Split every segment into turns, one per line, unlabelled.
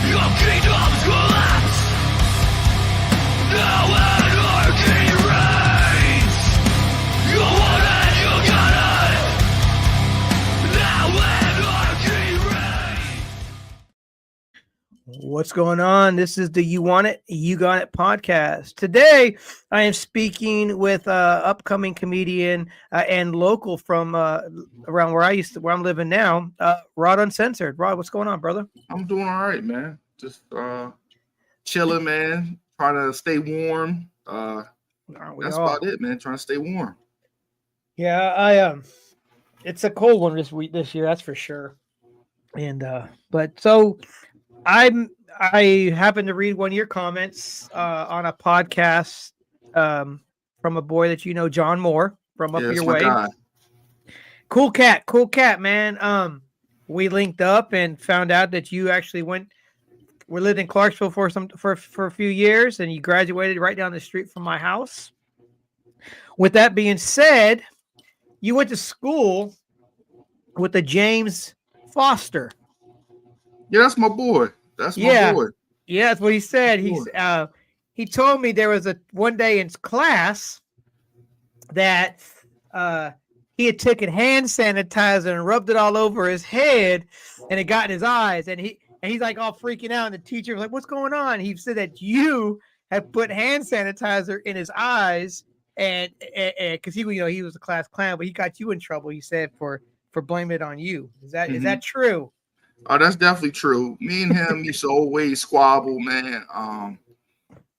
Your kingdoms collapse. Now anarchy reigns. You want it, you got it. Now anarchy reigns.
What's going on? This is the You Want It, You Got It podcast. Today, I am speaking with upcoming comedian and local from around where I'm living now, Rod Uncensored. Rod, what's going on, brother?
I'm doing all right, man. Just chilling, man. Trying to stay warm. That's about it, man. Trying to stay warm.
Yeah, it's a cold one this year, that's for sure. And but so I happened to read one of your comments on a podcast from a boy that you know, John Moore, from up your way.
Guy.
Cool cat, man. We linked up and found out that you actually lived in Clarksville for a few years, and you graduated right down the street from my house. With that being said, you went to school with the James Foster.
Yeah, that's my boy. That's my boy.
Yeah, that's what he said. He told me there was one day in class that he had taken hand sanitizer and rubbed it all over his head, and it got in his eyes, and he's like all freaking out, and the teacher was like, "What's going on?" He said that you had put hand sanitizer in his eyes, and because he was a class clown, but he got you in trouble. He said for blaming it on you. Is that true?
Oh, that's definitely true. Me and him used to always squabble, man.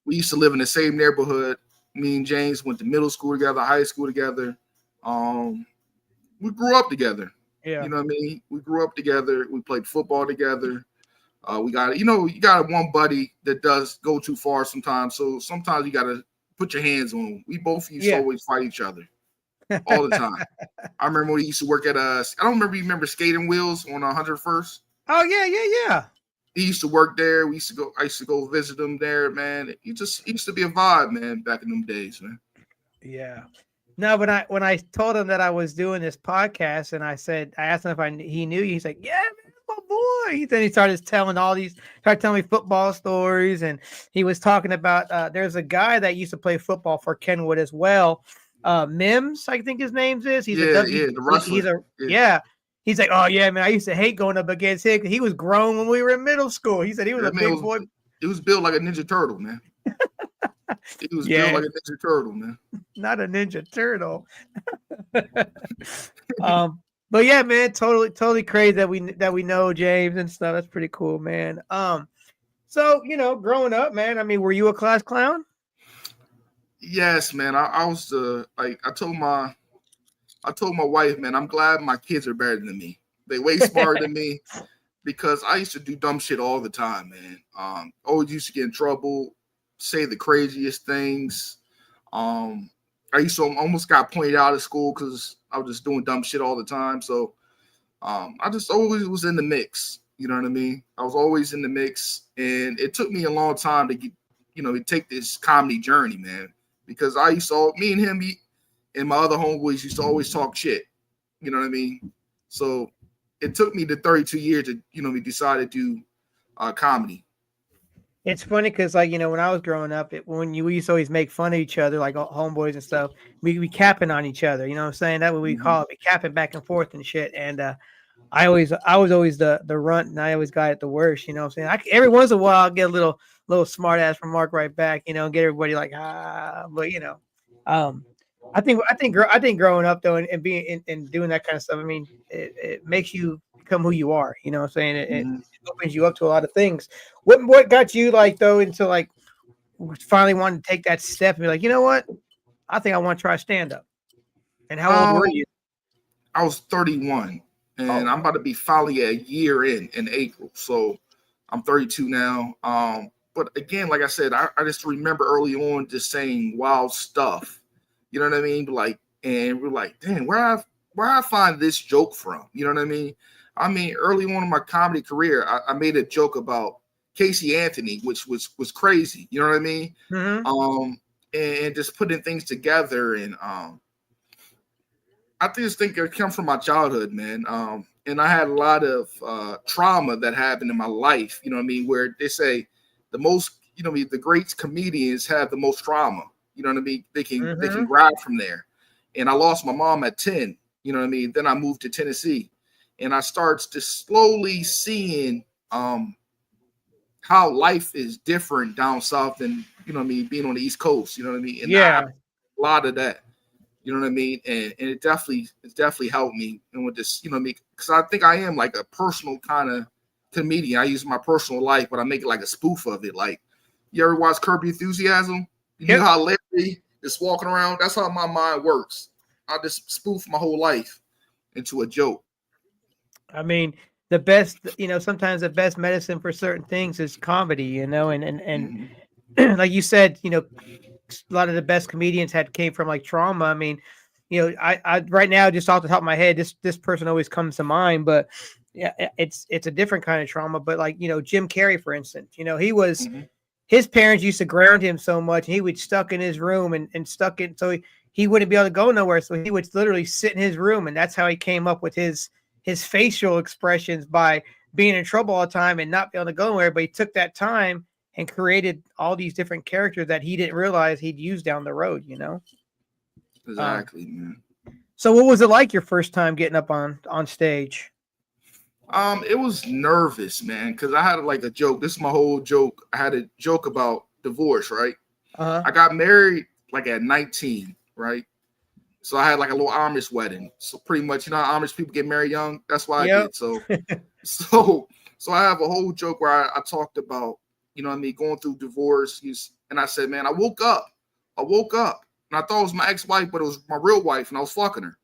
We used to live in the same neighborhood. Me and James went to middle school together, high school together. We grew up together.
Yeah.
You know what I mean? We grew up together. We played football together. You got one buddy that does go too far sometimes. So sometimes you got to put your hands on him. We both used to always fight each other all the time. I remember when he used to work at I don't remember. You remember Skating Wheels on 101st?
Oh yeah.
He used to work there. I used to go visit him there, man. He used to be a vibe, man, back in them days, man.
Yeah. No, but when I told him that I was doing this podcast, and I asked him if he knew you, he's like, "Yeah, man, that's my boy." Then he started telling me football stories, and he was talking about there's a guy that used to play football for Kenwood as well. Mims, I think his name is. He's
the wrestler.
He's like, "Oh yeah, man, I used to hate going up against him because he was grown when we were in middle school." He said he was a big boy.
He was built like a Ninja Turtle, man. He was built like a Ninja Turtle, man.
Not a Ninja Turtle. But yeah, man, totally crazy that we know James and stuff. That's pretty cool, man. So growing up, man, I mean, were you a class clown?
Yes, man. I was I told my wife, man, I'm glad my kids are better than me. They way smarter than me, because I used to do dumb shit all the time, man. Always used to get in trouble, say the craziest things. I used to almost got pointed out at school because I was just doing dumb shit all the time. So I just always was in the mix. You know what I mean? I was always in the mix, and it took me a long time to get, to take this comedy journey, man. Because me and him, and my other homeboys used to always talk shit. You know what I mean? So it took me to 32 years to, we decided to do comedy.
It's funny because, when I was growing up, we used to always make fun of each other, like homeboys and stuff. We capping on each other, you know what I'm saying? That's what we call it. We capping back and forth and shit. And I was always the runt, and I always got it the worst, you know what I'm saying? Every once in a while, I'll get a little smart ass remark right back, and get everybody like, but I think growing up though, and being and doing that kind of stuff, I mean, it makes you become who you are. You know what I'm saying? It opens you up to a lot of things. What got you into finally wanting to take that step and be like, you know what? I think I want to try stand up. And how old were you?
I was 31, and I'm about to be finally a year in April. So I'm 32 now. But again, like I said, I just remember early on just saying wild stuff. You know what I mean? And we're like, damn, where I find this joke from? You know what I mean? Early on in my comedy career, I made a joke about Casey Anthony, which was crazy. You know what I mean?
Mm-hmm.
And just putting things together, and I just think it comes from my childhood, man. And I had a lot of trauma that happened in my life. You know what I mean? Where they say the most, you know what I mean, the great comedians have the most trauma. You know what I mean? They can
Mm-hmm.
grab from there. And I lost my mom at 10. You know what I mean? Then I moved to Tennessee, and I starts to slowly seeing how life is different down south than, you know what I mean, being on the East Coast. You know what I mean? And I
Yeah.
a lot of that. You know what I mean? And it's definitely helped me. And with this, you know what I mean? Because I think I am like a personal kind of comedian. I use my personal life, but I make it like a spoof of it. Like, you ever watch Curb Your Enthusiasm? You know
Yep.
how Larry is walking around? That's how my mind works. I just spoof my whole life into a joke.
I mean, the best, sometimes the best medicine for certain things is comedy, and
Mhm.
like you said, a lot of the best comedians had came from like trauma. I mean, I right now, just off the top of my head, this person always comes to mind, but yeah, it's a different kind of trauma. But like, Jim Carrey, for instance, he was
Mhm.
his parents used to ground him so much, and he would stuck in his room and stuck in, so he wouldn't be able to go nowhere. So he would literally sit in his room, and that's how he came up with his facial expressions by being in trouble all the time and not being able to go nowhere. But he took that time and created all these different characters that he didn't realize he'd use down the road. Um,
Exactly, man.
so what was it like your first time getting up on stage?
It was nervous, man, because I had like a joke. This is my whole joke. I had a joke about divorce, right?
Uh-huh.
I got married like at 19, right? So I had like a little Amish wedding. So pretty much, you know how Amish people get married young? That's what I
Yep.
did. So so I have a whole joke where I talked about, you know what I mean, going through divorce. And I said, man, I woke up. And I thought it was my ex-wife, but it was my real wife, and I was fucking her.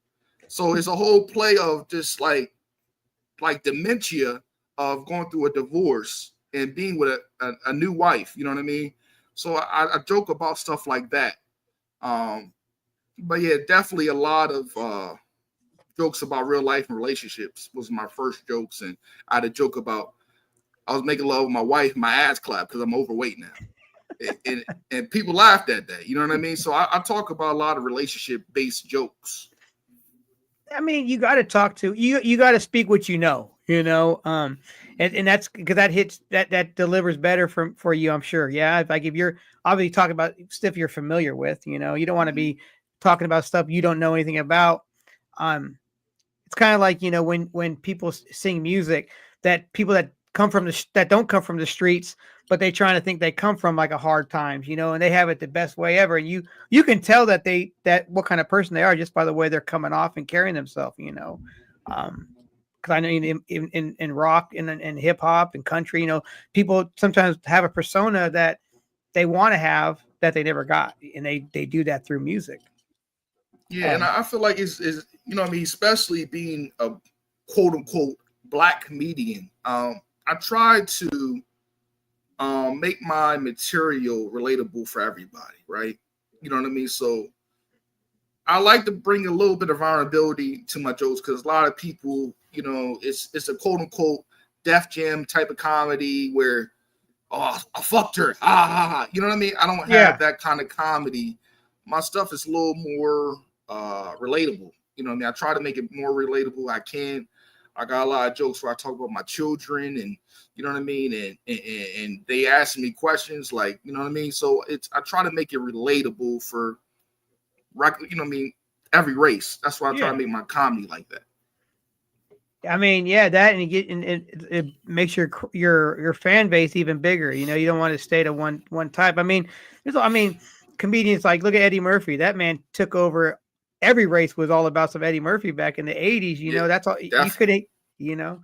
So it's a whole play of just like dementia of going through a divorce and being with a new wife. You know what I mean? So I joke about stuff like that. Um, but yeah, definitely a lot of jokes about real life and relationships was my first jokes, and I had a joke about I was making love with my wife, my ass clapped because I'm overweight now, and people laughed at that. You know what I mean? So I talk about a lot of relationship based jokes.
I mean, you got to talk to you got to speak what and that's because that hits that delivers better for you, I'm sure. Yeah, if like if you're obviously talking about stuff you're familiar with, you don't want to
Mhm.
be talking about stuff you don't know anything about. Um, it's kind of like when people sing music, that people that come from that don't come from the streets, but they trying to think they come from like a hard times, and they have it the best way ever, and you can tell that what kind of person they are just by the way they're coming off and carrying themselves. um because I know in rock and hip hop and country, people sometimes have a persona that they want to have that they never got, and they do that through music.
Yeah, and
um
I feel like it's you know what I mean, especially being a quote unquote black comedian. I try to make my material relatable for everybody, right? You know what I mean? So I like to bring a little bit of vulnerability to my jokes because a lot of people, you know, it's a quote unquote Def Jam type of comedy where oh I fucked her, you know what I mean? I don't have
yeah.
that kind of comedy. My stuff is a little more relatable. You know what I mean? I try to make it more relatable I can. I got a lot of jokes where I talk about my children and you know what I mean, and they ask me questions like you know what I mean. So it's I try to make it relatable for you know what I mean, every race. That's why I try
Yeah.
to make my comedy like that.
I mean, yeah, that and you get and it makes your fan base even bigger. You don't want to stay to one type. I mean, comedians like look at Eddie Murphy. That man took over. Every race was all about some Eddie Murphy back in the '80s.
Yeah,
That's all you
definitely.
couldn't. You know,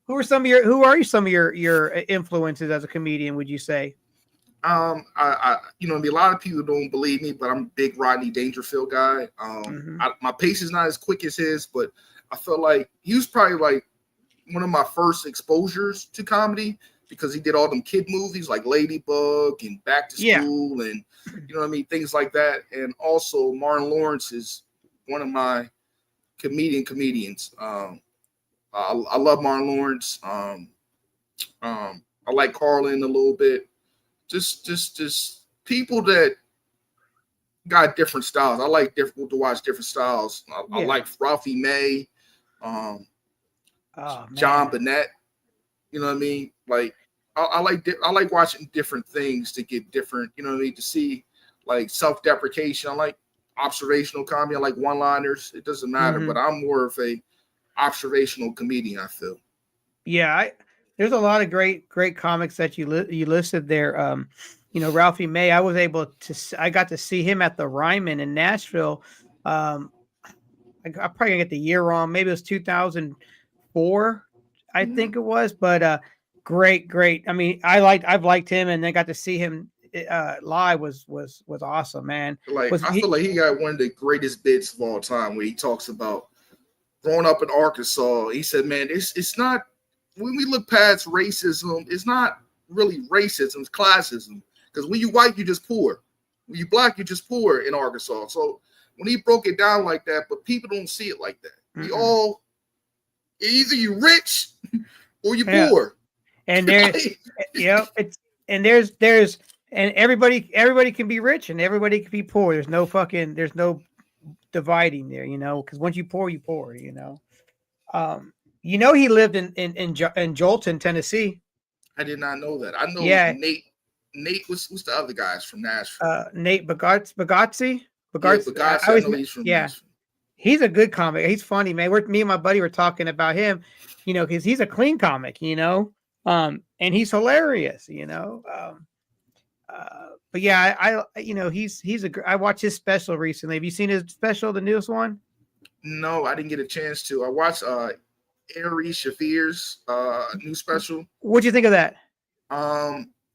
who are you some of your influences as a comedian? Would you say?
I you know, I mean, a lot of people don't believe me, but I'm a big Rodney Dangerfield guy.
Hmm.
My pace is not as quick as his, but I feel like he was probably like one of my first exposures to comedy because he did all them kid movies like Ladybug and Back to
Yeah.
School and you know what I mean, things like that. And also Martin Lawrence is one of my comedians. I love Martin Lawrence. I like Carlin a little bit. Just people that got different styles. I like different to watch different styles. I
Yeah.
like Ralphie May,
Oh
John
man.
Burnett. You know what I mean? Like I like watching different things to get different. You know what I mean? To see like self-deprecation. I like observational comedy. I like one-liners. It doesn't matter,
Hmm.
but I'm more of a observational comedian. I feel.
Yeah, there's a lot of great comics that you listed there. Ralphie May. I got to see him at the Ryman in Nashville. Um, I'm probably gonna get the year wrong. Maybe it was 2004, I
Mhm.
think it was. But great. I mean, I've liked him, and then got to see him live was awesome, man.
Like
Was
I feel
he?
like he got one of the greatest bits of all time where he talks about growing up in Arkansas. He said, "Man, it's not when we look past racism, it's not really racism, it's classism. Because when you white, you just poor. When you black, you just poor in Arkansas." So when he broke it down like that, but people don't see it like that. We
Mm-mm.
all either you rich or you
Yeah,
poor.
and there,
Like,
it's and there's and everybody can be rich and everybody can be poor. There's no dividing there, because once you pour, you pour, Um, he lived in Jolton, Tennessee.
I did not know that. I know
Yeah,
Nate. Nate was who's the other guys from Nashville?
Nate Bagazzi.
Yeah,
Bagazzi. I
Bugatti. I
always,
know he's from
yeah,
Nashville.
he's a good comic. He's funny, man. Me and my buddy were talking about him, because he's a clean comic, and he's hilarious, but yeah, I watched his special recently. Have you seen his special, the newest one?
No, I didn't get a chance to. I watched Ari Shafir's new special.
What'd you think of that?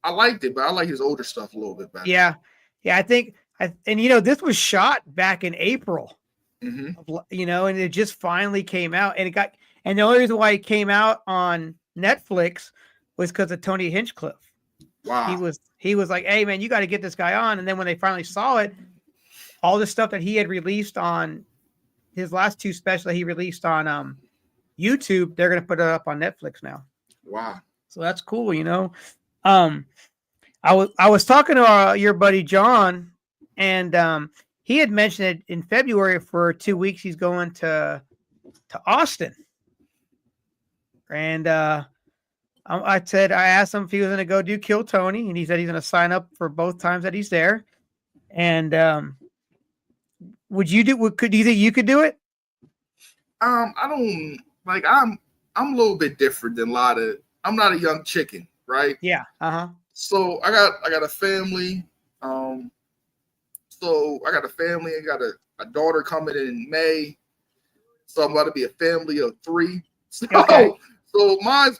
I liked it, but I like his older stuff a little bit better.
Yeah, yeah, and this was shot back in April,
Hmm.
and it just finally came out, and the only reason why it came out on Netflix was because of Tony Hinchcliffe.
Wow.
He was like, "Hey man, you got to get this guy on," and then when they finally saw it, all the stuff that he had released on his last two specials that he released on YouTube, they're gonna put it up on Netflix now.
Wow.
So that's cool, Um, I was talking to your buddy John, and he had mentioned it in February for 2 weeks. He's going to Austin, and I asked him if he was going to go do Kill Tony, and he said he's going to sign up for both times that he's there. And would you do? Do you think you could do it?
I don't like. I'm a little bit different than a lot of. I'm not a young chicken, right?
Yeah. Uh-huh.
So I got a family. So I got a family. I got a daughter coming in May. So I'm about to be a family of 3. So
Okay.
so my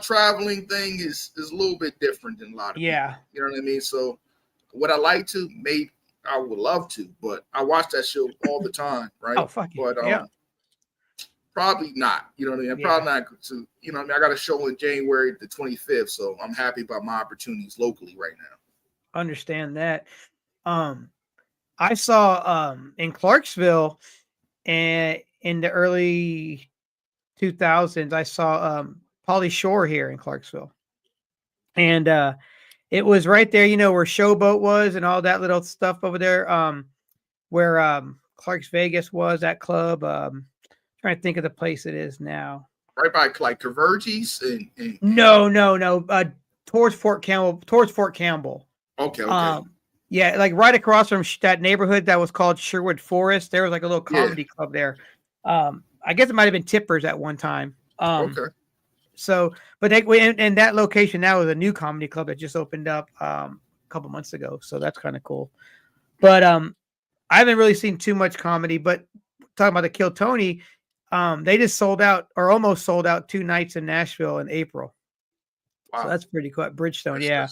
traveling thing is a little bit different than a lot of
Yeah.
people. You know what I mean? So would I like to? Maybe I would love to, but I watch that show all the time, right?
Oh fuck you.
But
Yeah.
probably not. You know what I mean? I'm
Yeah.
probably not to, you know what I mean? I got a show in January the 25th, so I'm happy about my opportunities locally right now.
Understand that. I saw in Clarksville, and in the early 2000s, I saw Pauly Shore here in Clarksville, and it was right there, where Showboat was and all that little stuff over there, where Clark's Vegas was, that club. Trying to think of the place it is now.
Right by like Converges and
No. Towards Fort Campbell.
okay.
Yeah, like right across from that neighborhood that was called Sherwood Forest. There was like a little comedy club there. I guess it might have been Tippers at one time.
Okay.
So, but and that location now is a new comedy club that just opened up a couple months ago. So that's kind of cool. But I haven't really seen too much comedy. But talking about the Kill Tony, they just sold out or almost sold out 2 nights in Nashville in April.
Wow.
So that's pretty cool. Bridgestone,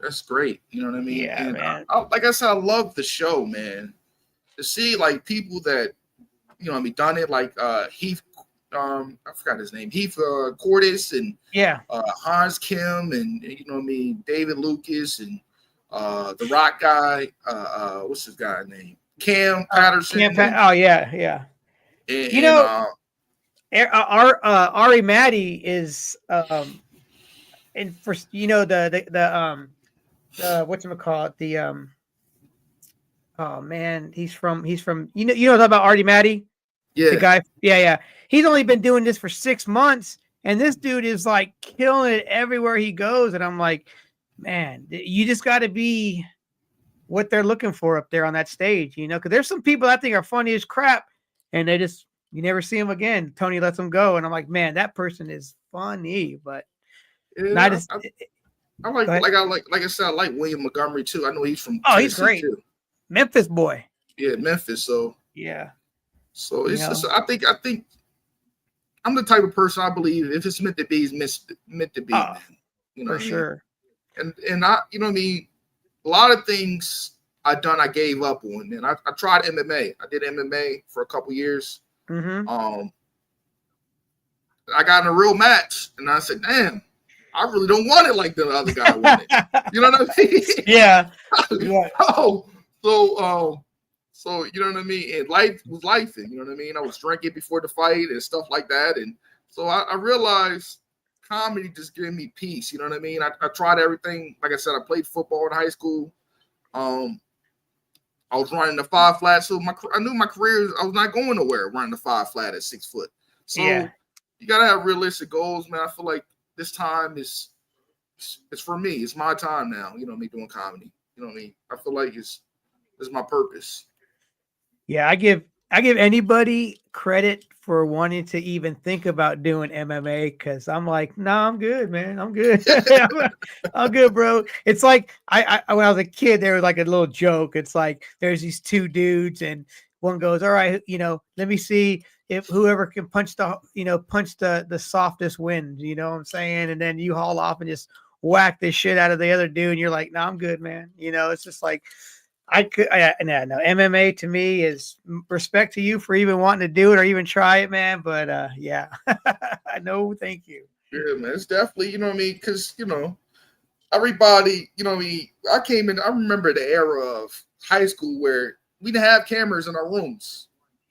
that's great. You know what I mean?
Yeah,
and
man.
Like I said, I love the show, man. To see like people that done it, like Heath. I forgot his name. Heath Cordes and Hans Kim and David Lucas and the Rock guy. What's his guy name? Cam Patterson.
Oh yeah. Ari Maddie is and for whatchamacallit, Oh man, he's from you know about Artie Matty, the
Yeah,
guy. Yeah, yeah. He's only been doing this for 6 months, and this dude is like killing it everywhere he goes. And I'm like, man, you just got to be what they're looking for up there on that stage, you know? Because there's some people I think are funny as crap, and they just you never see them again. Tony lets them go, and I'm like, man, that person is funny, but not
yeah.
as.
I
Go
like
ahead.
like I said, I like William Montgomery too. I know he's from
Oh, he's
Tennessee
great,
too.
Memphis boy.
Yeah, Memphis.
Yeah,
So
you
it's
know,
just I think I'm the type of person I believe if it's meant to be, meant to be,
oh,
man. You know
for
what I mean?
sure.
And I, you know what I mean. A lot of things I gave up on, and I tried MMA. I did MMA for a couple years.
Mm-hmm.
I got in a real match, and I said, "Damn, I really don't want it like the other guy wanted." You know what I mean?
Yeah. Yeah.
Oh, so you know what I mean. And life was life, and you know what I mean. I was drinking before the fight and stuff like that, and so I realized comedy just gave me peace. You know what I mean. I tried everything. Like I said, I played football in high school. I was running the five flat, so I knew my career. I was not going nowhere running the five flat at 6 foot.
Yeah.
So you gotta have realistic goals, man. I feel like this time is it's for me. It's my time now. You know me doing comedy. You know what I mean. I feel like it's my purpose.
Yeah, I give anybody credit for wanting to even think about doing MMA because I'm like, no, I'm good, man. I'm good. I'm good, bro. It's like I when I was a kid, there was like a little joke. It's like there's these two dudes, and one goes, all right, you know, let me see if whoever can punch the softest wins, you know what I'm saying? And then you haul off and just whack the shit out of the other dude, and you're like, no, I'm good, man. You know, it's just like no. MMA to me is respect to you for even wanting to do it or even try it, man. But yeah, no, thank you.
Yeah, man. It's definitely, you know what I mean, because everybody, you know what I mean. I came in. I remember the era of high school where we didn't have cameras in our rooms.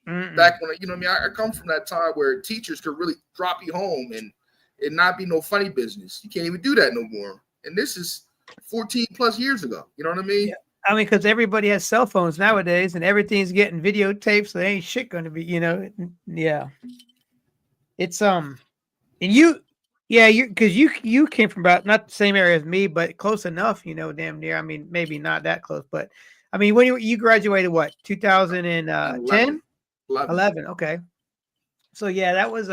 Mm-mm.
Back when you know what I mean, I come from that time where teachers could really drop you home and it not be no funny business. You can't even do that no more. And this is 14 plus years ago. You know what I mean?
Yeah. I mean, because everybody has cell phones nowadays, and everything's getting videotaped, so there ain't shit going to be, you know. Yeah, it's and because you came from about not the same area as me, but close enough, you know, damn near. I mean, maybe not that close, but I mean, when you graduated, what 2010, 11? Okay, so yeah, that was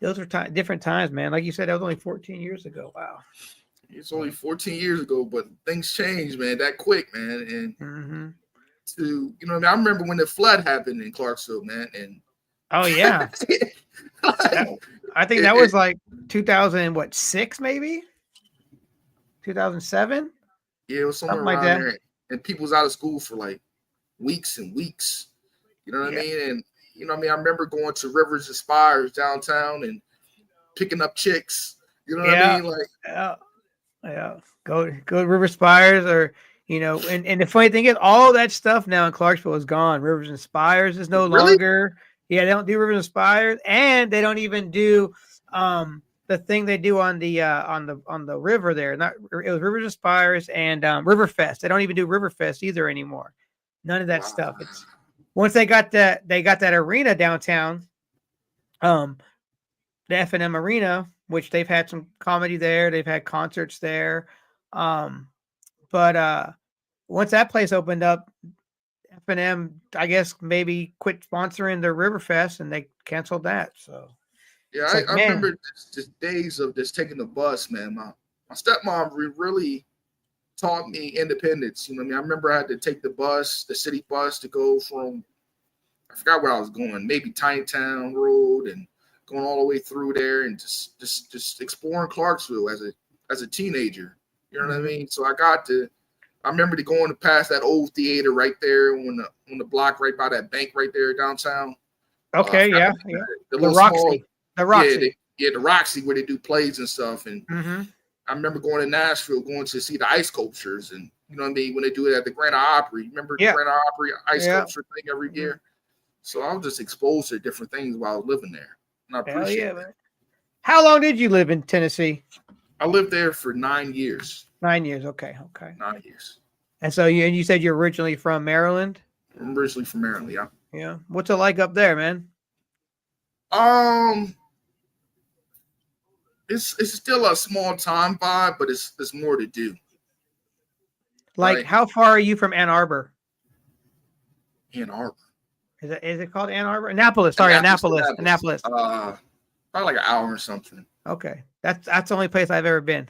those were different times, man. Like you said, that was only 14 years ago. Wow.
It's only 14 years ago, but things change, man, that quick, man. And to you know what I mean, I remember when the flood happened in Clarksville, man, and
Oh yeah. I think that was like 2006, maybe 2007,
yeah, it was somewhere
something like
around
that.
there. And people was out of school for like weeks and weeks. You know what I
Yeah,
mean? And you know what I mean? I remember going to Rivers and Spires downtown and picking up chicks. You know what I
yeah,
mean? Like,
yeah, yeah. Go to River Spires, or you know, and the funny thing is, all that stuff now in Clarksville is gone. Rivers and Spires is no
really?
longer. Yeah, they don't do Rivers and Spires, and they don't even do the thing they do on the river there. Not it was Rivers and Spires and Riverfest. They don't even do Riverfest either anymore. None of that
Wow.
stuff. It's once they got that arena downtown, the F&M Arena, which they've had some comedy there, they've had concerts there. But once that place opened up, F&M, I guess, maybe quit sponsoring the Riverfest and they canceled that. So
Yeah,
it's like,
I
man,
remember just days of just taking the bus, man. My stepmom really taught me independence. You know what I mean? I remember I had to take the bus, the city bus, to go from I forgot where I was going, maybe Tiny Town Road, and going all the way through there and just exploring Clarksville as a teenager. You know what I mean? So I remember going to pass that old theater right there on the block right by that bank right there downtown.
okay, yeah.
The
The
little
Roxy.
small,
The Roxy.
the Roxy where they do plays and stuff. And
Mm-hmm.
I remember going to Nashville, going to see the ice sculptures, and you know what I mean, when they do it at the Grand Ole Opry. Remember the Grand Ole Opry ice sculpture thing every year? So I was just exposed to different things while I was living there, and I appreciate it.
Man. How long did you live in Tennessee?
I lived there for 9 years.
9 years. Okay.
9 years.
And so you said you're originally from Maryland?
I'm originally from Maryland. Yeah.
Yeah. What's it like up there, man?
Um, it's still a small time vibe, but it's more to do.
Like,
Right.
how far are you from Ann Arbor?
Ann Arbor.
Is it called Ann Arbor? Annapolis. Sorry, Annapolis.
Probably like an hour or something.
Okay. That's the only place I've ever been.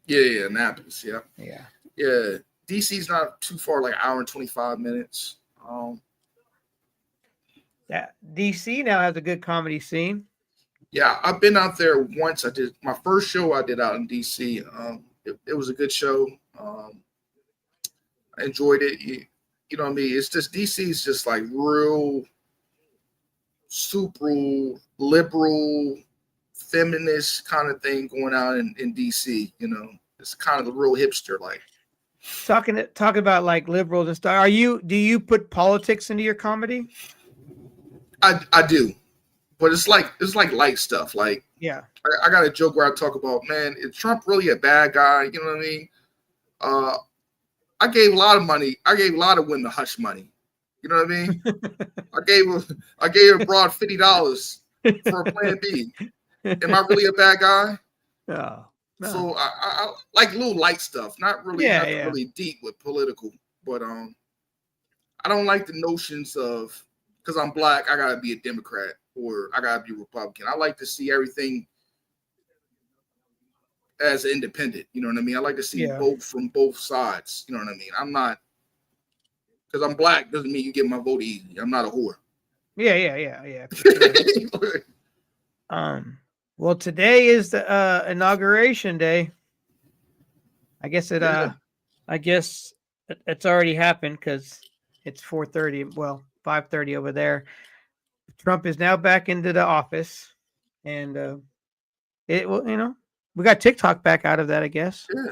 Yeah, Annapolis. Yeah.
Yeah.
Yeah. DC's not too far, like an hour and 25 minutes.
Yeah. DC now has a good comedy scene.
Yeah, I've been out there once. I did my first show I did out in DC. It was a good show. I enjoyed it. You know what I mean? It's just DC is just like real super liberal, feminist kind of thing going on in DC. You know, it's kind of the real hipster like.
Talking about like liberals and stuff. Do you put politics into your comedy?
I do. But it's like light stuff. Like,
yeah,
I got a joke where I talk about, man, is Trump really a bad guy? You know what I mean? I gave a lot of money. I gave a lot of women hush money. You know what I mean? I gave a broad $50 for a plan B. Am I really a bad guy?
No.
So I like little light stuff, not really really deep with political. But I don't like the notions of because I'm black, I gotta be a Democrat or I gotta be Republican. I like to see everything as independent. You know what I mean? I like to see both from both sides. You know what I mean? I'm not because I'm black doesn't mean you get my vote easy. I'm not a whore.
Yeah. Sure. Well, today is the inauguration day. I guess it's already happened because it's 4:30. Well, 5:30 over there. Trump is now back into the office, and we got TikTok back out of that, I guess.
Yeah.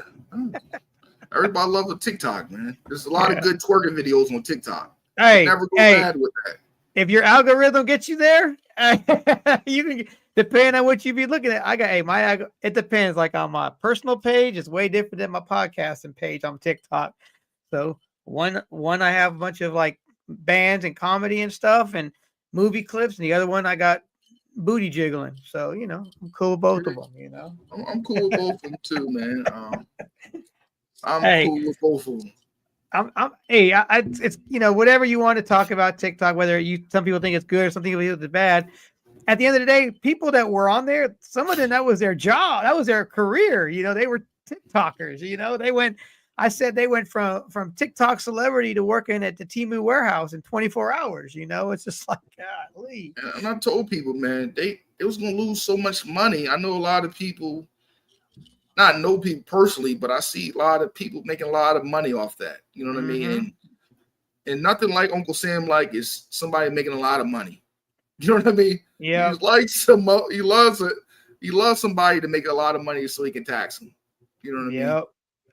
Everybody loves a TikTok, man. There's a lot of good twerking videos on TikTok.
Hey,
never go bad with that.
If your algorithm gets you there, you can. Depending on what you be looking at, it depends. Like on my personal page, it's way different than my podcasting page on TikTok. So one I have a bunch of like bands and comedy and stuff and movie clips, and the other one I got booty jiggling. So I'm cool with both of them.
I'm cool with both of them too, man. I'm cool with both of them.
It's whatever you want to talk about TikTok, whether some people think it's good or some people think it's bad. At the end of the day, people that were on there, some of them, that was their job. That was their career. They were TikTokers, they went from TikTok celebrity to working at the Temu warehouse in 24 hours. It's just like, golly.
And I told people, man, they was going to lose so much money. I know a lot of people, not know people personally, but I see a lot of people making a lot of money off that. You know what I mean? And nothing like Uncle Sam is somebody making a lot of money. You know what I mean?
Yeah.
He loves somebody to make a lot of money so he can tax them. You know what I mean?
Yep.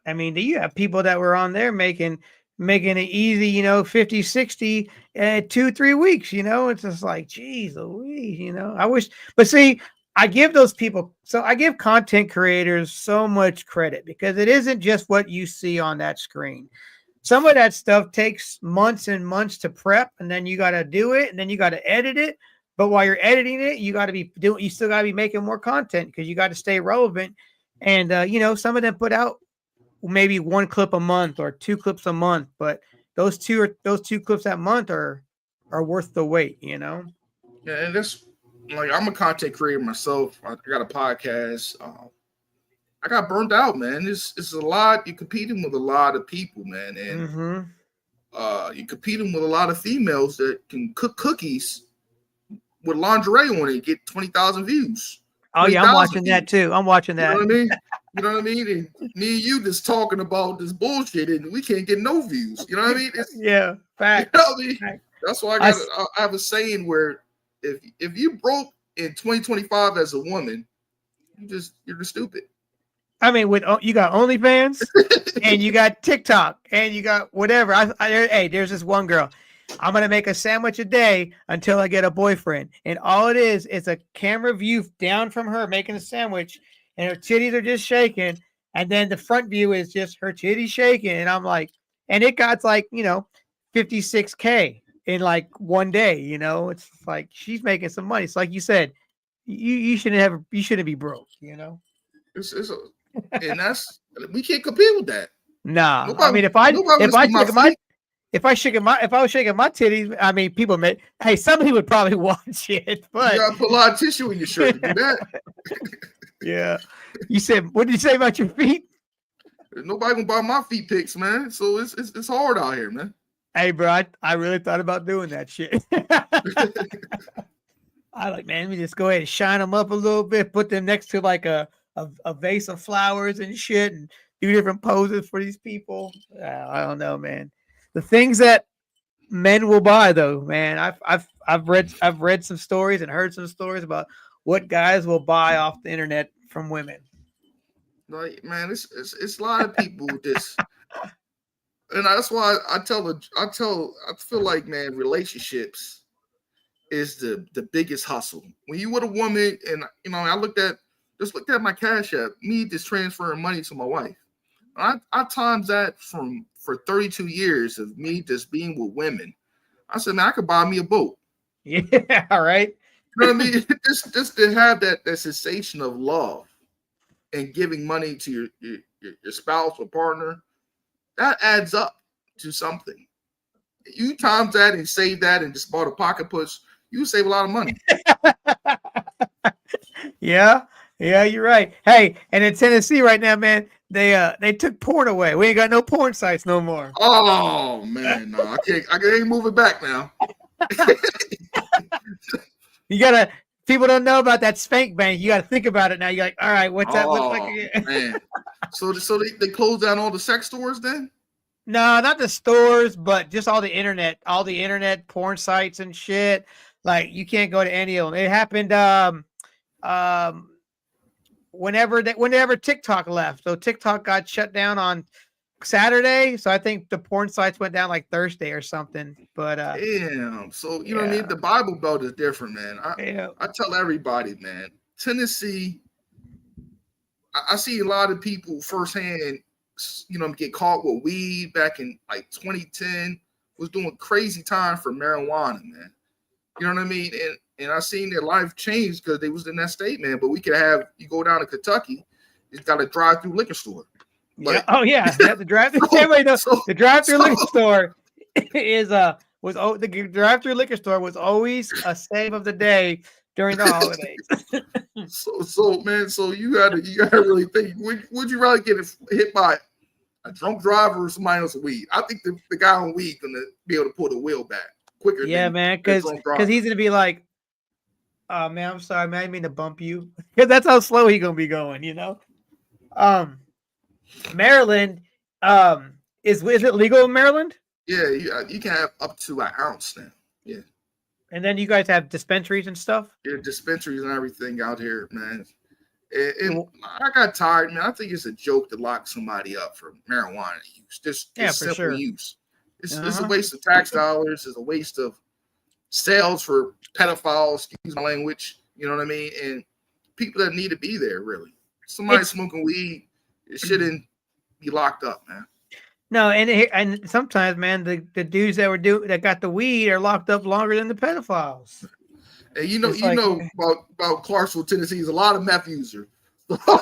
I mean, you have people that were on there making it easy, 50, 60 in 2-3 weeks, it's just like, geez Louise, I wish, but see, I give content creators so much credit because it isn't just what you see on that screen. Some of that stuff takes months and months to prep, and then you got to do it, and then you got to edit it. But while you're editing it, you still got to be making more content because you got to stay relevant. And some of them put out maybe 1 clip a month or 2 clips a month, but those two clips that month are worth the wait.
Yeah, and that's like I'm a content creator myself. I got a podcast. I got burned out, man. It's a lot. You're competing with a lot of people, man, and you're competing with a lot of females that can cook cookies with lingerie on it, get 20,000 views.
Oh yeah, I'm watching that too. I'm watching that.
You know what I mean? You know what I mean? And me and you just talking about this bullshit, and we can't get no views. You know what I mean?
Yeah, fact.
You know what I mean? Fact. That's why I have a saying where if you broke in 2025 as a woman, you're just stupid.
I mean, you got OnlyFans and you got TikTok and you got whatever. Hey, there's this one girl. I'm going to make a sandwich a day until I get a boyfriend. And all it is a camera view down from her making a sandwich and her titties are just shaking. And then the front view is just her titties shaking. And I'm like, and it got like 56K in like one day. It's like she's making some money. It's like you said, you shouldn't be broke.
It's and that's we can't compete with that.
Nah, I
Nobody,
mean,
nobody want to see my feet.
if I was shaking my titties, I mean, somebody would probably watch it,
You
but
gotta put a lot of tissue in your shirt to do that.
yeah. You said, what did you say about your feet?
Nobody gonna buy my feet pics, man. So it's hard out here, man.
Hey, bro, I really thought about doing that shit. I like, man, let me just go ahead and shine them up a little bit, put them next to like a vase of flowers and shit, and do different poses for these people. I don't know, man. The things that men will buy, though, man. I've read some stories and heard some stories about what guys will buy off the internet from women.
Like, man, it's a lot of people just, and that's why I feel like, man, relationships is the biggest hustle. When you with a woman, and I looked at my Cash App, me just transferring money to my wife. I times that for 32 years of me just being with women. I said, man, I could buy me a boat.
Yeah, all right.
You know what I mean? just to have that sensation of love and giving money to your spouse or partner, that adds up to something. You times that and save that and just bought a pocket push, you save a lot of money.
Yeah, you're right. Hey, and in Tennessee right now, man, they took porn away. We ain't got no porn sites no more.
Oh man, no, I ain't moving back now.
You gotta. People don't know about that spank bank. You gotta think about it now. You're like, all right, what's that look like again?
Man. So they closed down all the sex stores then?
No, not the stores, but just all the internet porn sites and shit. Like you can't go to any of them. It happened whenever TikTok left. So TikTok got shut down on Saturday. So I think the porn sites went down like Thursday or something. But
damn. So you know what I mean? The Bible Belt is different, man. I tell everybody, man, Tennessee, I see a lot of people firsthand, get caught with weed back in like 2010, was doing crazy time for marijuana, man. You know what I mean? And I seen their life change because they was in that state, man. But we could have you go down to Kentucky, it's got a drive-through liquor store.
Like, oh yeah, the drive-through. The drive-through liquor store the drive-through liquor store was always a save of the day during the holidays.
So you gotta really think. Would you rather get hit by a drunk driver or somebody else with weed? I think the guy on weed gonna be able to pull the wheel back quicker.
Yeah, man, because he's gonna be like, "Oh man, I'm sorry, man, I didn't mean to bump you." Because that's how slow he's gonna be going, Maryland, is it legal in Maryland?
Yeah, you can have up to an ounce now. Yeah.
And then you guys have dispensaries and stuff?
Yeah, dispensaries and everything out here, man. And I got tired, man. I think it's a joke to lock somebody up for marijuana use. Just simple use. It's a waste of tax dollars. It's a waste of sales for pedophiles, excuse my language. You know what I mean? And people that need to be there, really. Somebody smoking weed, it shouldn't be locked up, man.
No, and sometimes, man, the dudes that got the weed are locked up longer than the pedophiles.
And about Clarksville, Tennessee, there's a lot of meth users. I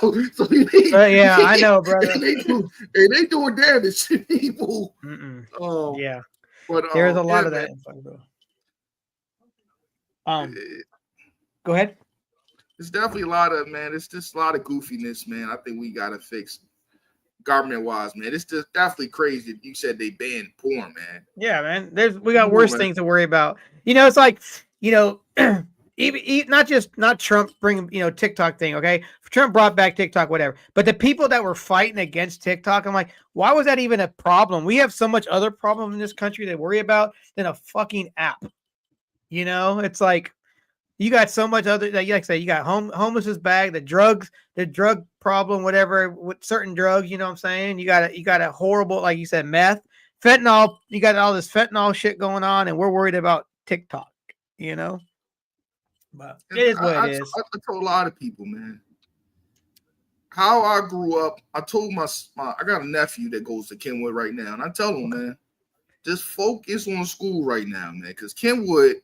know, brother.
They doing damage to people.
Yeah,
but
there's a lot of that. Go ahead.
There's definitely a lot of, man. It's just a lot of goofiness, man. I think we gotta fix government-wise, man. It's just definitely crazy that you said they banned porn, man.
Yeah, man. We got worse things to worry about. It's like, even not Trump bringing, TikTok thing, okay? Trump brought back TikTok, whatever. But the people that were fighting against TikTok, I'm like, why was that even a problem? We have so much other problem in this country to worry about than a fucking app. It's like, you got so much other, like I say, you got homelessness bag, the drug problem, whatever, with certain drugs, you know what I'm saying? You got a horrible, like you said, meth, fentanyl, you got all this fentanyl shit going on, and we're worried about TikTok, But it is what it is.
I told a lot of people, man, how I grew up, I told my I got a nephew that goes to Kenwood right now, and I tell him, man, just focus on school right now, man, because Kenwood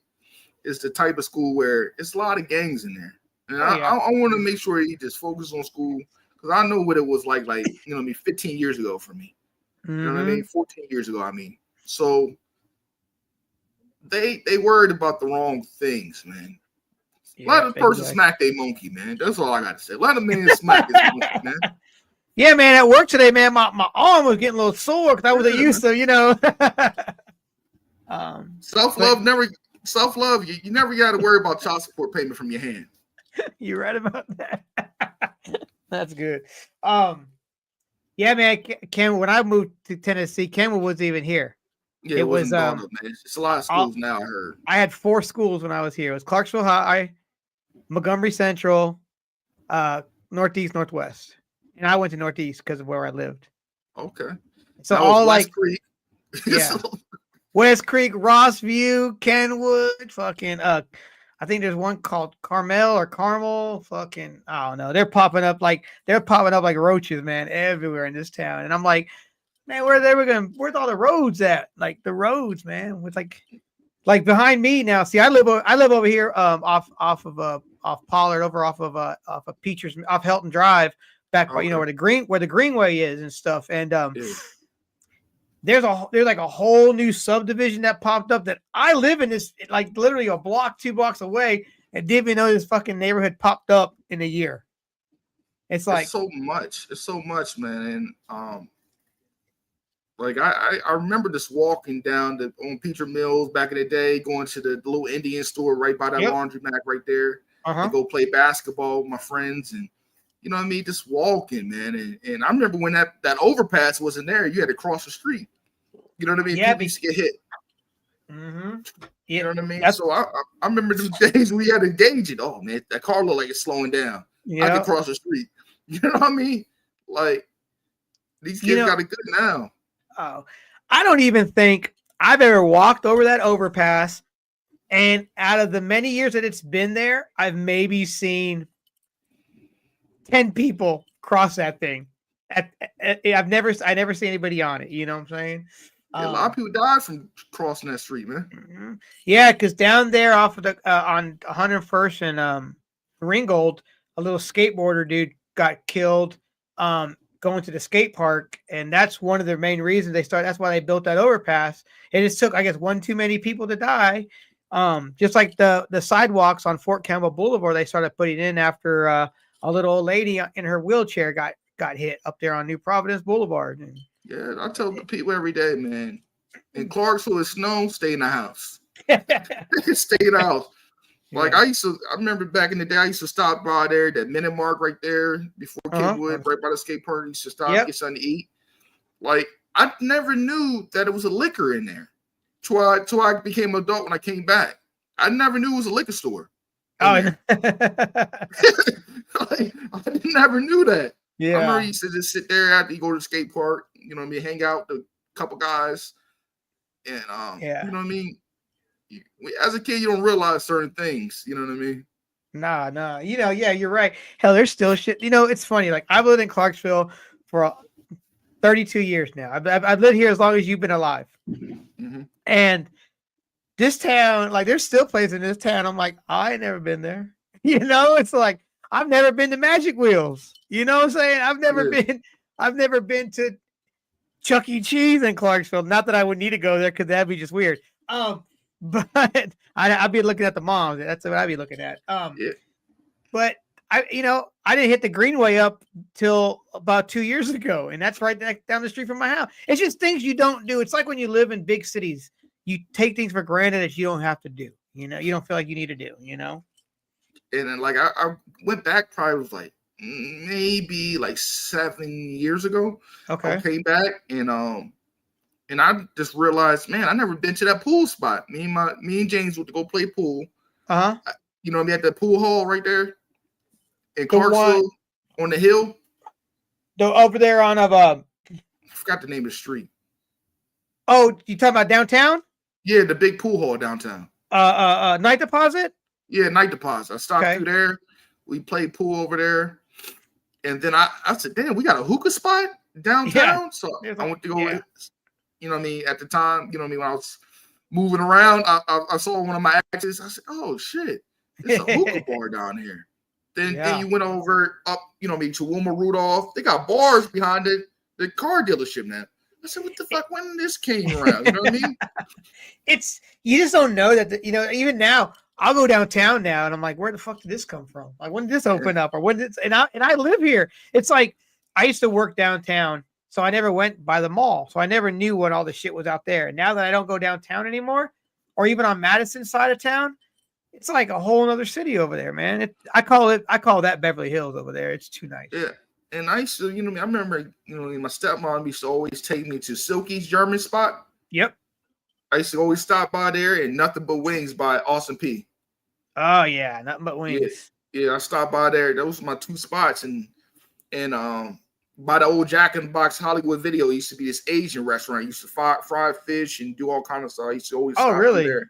is the type of school where it's a lot of gangs in there, and I want to make sure he just focus on school because I know what it was like you know what I mean, 15 years ago for me. You know what I mean? 14 years ago, I mean. So they worried about the wrong things, man. Let a person smack their monkey, man. That's all I got to say. Let a man smack his monkey, man.
Yeah, man. At work today, man, my arm was getting a little sore because I wasn't used to, you know.
Self-love you never got to worry about child support payment from your hand.
You're right about that. That's good. Yeah, man. Ken, when I moved to Tennessee, Kenwood wasn't even here.
Yeah, it wasn't man. It's a lot of schools now, I heard.
I had 4 schools when I was here. It was Clarksville High, Montgomery Central, Northeast, Northwest. And I went to Northeast because of where I lived.
Okay.
So all West
Creek.
Yeah. West Creek, Rossview, Kenwood, fucking I think there's one called Carmel or Carmel. Fucking, I don't know. They're popping up like roaches, man, everywhere in this town. And I'm like, man, where's all the roads at? Like the roads, man. With like behind me now. See, I live over here, off Pollard, over off of Peachers, off Helton Drive, back by, you know, where the Greenway is and stuff. And there's like a whole new subdivision that popped up that I live in, this like literally a block, 2 blocks away, and didn't even know this fucking neighborhood popped up in a year. It's so
much. It's so much, man. And like I remember just walking down on Peter Mills back in the day, going to the little Indian store right by that laundromat right there, to go play basketball with my friends, and you know what I mean, just walking, man. And I remember when that overpass wasn't there, you had to cross the street. You know what I mean?
Yeah,
people used to get hit.
Mm-hmm.
You know what I mean? So I remember those days we had to gauge it. Oh man, that car looked like it's slowing down. I can cross the street. You know what I mean? Like these kids got it good now.
Oh, I don't even think I've ever walked over that overpass, and out of the many years that it's been there, I've maybe seen 10 people cross that thing. I never see anybody on it. You know what I'm saying?
Yeah, a lot of people died from crossing that street, man.
Mm-hmm. Yeah, because down there off of the on 101st and Ringgold, a little skateboarder dude got killed going to the skate park, and that's one of the main reasons that's why they built that overpass. It just took, I guess, one too many people to die. Just like the sidewalks on Fort Campbell Boulevard, they started putting in after a little old lady in her wheelchair got hit up there on New Providence Boulevard. And
yeah, I tell the people every day, man. In Clarksville, it's snow, stay in the house. Stay in the house. Like I remember back in the day, I used to stop by there, that Minute Mark right there before Kenwood, right by the skate park. I used to stop, get something to eat. Like I never knew that it was a liquor in there. Till I became an adult when I came back. I never knew it was a liquor store.
Oh,
like, I never knew that.
Yeah.
I remember you used to just sit there after you go to the skate park, you know what I mean, hang out with a couple guys. And you know what I mean? As a kid, you don't realize certain things, you know what I mean?
Nah. You know, yeah, you're right. Hell, there's still shit. You know, it's funny. Like I've lived in Clarksville for 32 years now. I've lived here as long as you've been alive.
Mm-hmm.
And this town, like there's still places in this town. I'm like, I ain't never been there. You know, it's like I've never been to Magic Wheels. You know what I'm saying? I've never been to Chuck E. Cheese in Clarksville. Not that I would need to go there because that'd be just weird. But I'd be looking at the moms. That's what I'd be looking at. But I didn't hit the Greenway up till about 2 years ago, and that's right down the street from my house. It's just things you don't do. It's like when you live in big cities, you take things for granted that you don't have to do. You know, you don't feel like you need to do. You know.
And then, like I went back, probably was like maybe like 7 years ago.
Okay.
I came back and I just realized, man, I never been to that pool spot. Me and James went to go play pool. You know, we had the pool hall right there in Clarksville on the hill.
Over there on
I forgot the name of the street.
Oh, you talking about downtown?
Yeah, the big pool hall downtown.
Night Deposit?
Yeah, Night Deposit. I stopped through there. We played pool over there. And then I said, damn, we got a hookah spot downtown. So I went to go, you know what I mean? At the time, you know what I mean? When I was moving around, I saw one of my exes. I said, oh shit, it's a hookah bar down here. Then you went over up, you know what I mean, to Wilma Rudolph. They got bars behind the car dealership now. I said, what the fuck? When this came around? You know what I mean?
You just don't know that, you know, even now, I'll go downtown now and I'm like, where the fuck did this come from? Like, when did this open up? Or when did and I live here. It's like I used to work downtown, so I never went by the mall. So I never knew what all the shit was out there. And now that I don't go downtown anymore, or even on Madison side of town, it's like a whole other city over there, man. I call that Beverly Hills over there. It's too nice.
Yeah. And I used to, you know, I remember, you know, my stepmom used to always take me to Silky's German spot.
Yep.
I used to always stop by there, and Nothing But Wings by Austin P.
Oh yeah, Nothing But Wings.
Yeah, I stopped by there. Those were my two spots, and by the old Jack in the Box Hollywood Video, it used to be this Asian restaurant. It used to fry fish and do all kinds of stuff. I used to always stop
really?
there.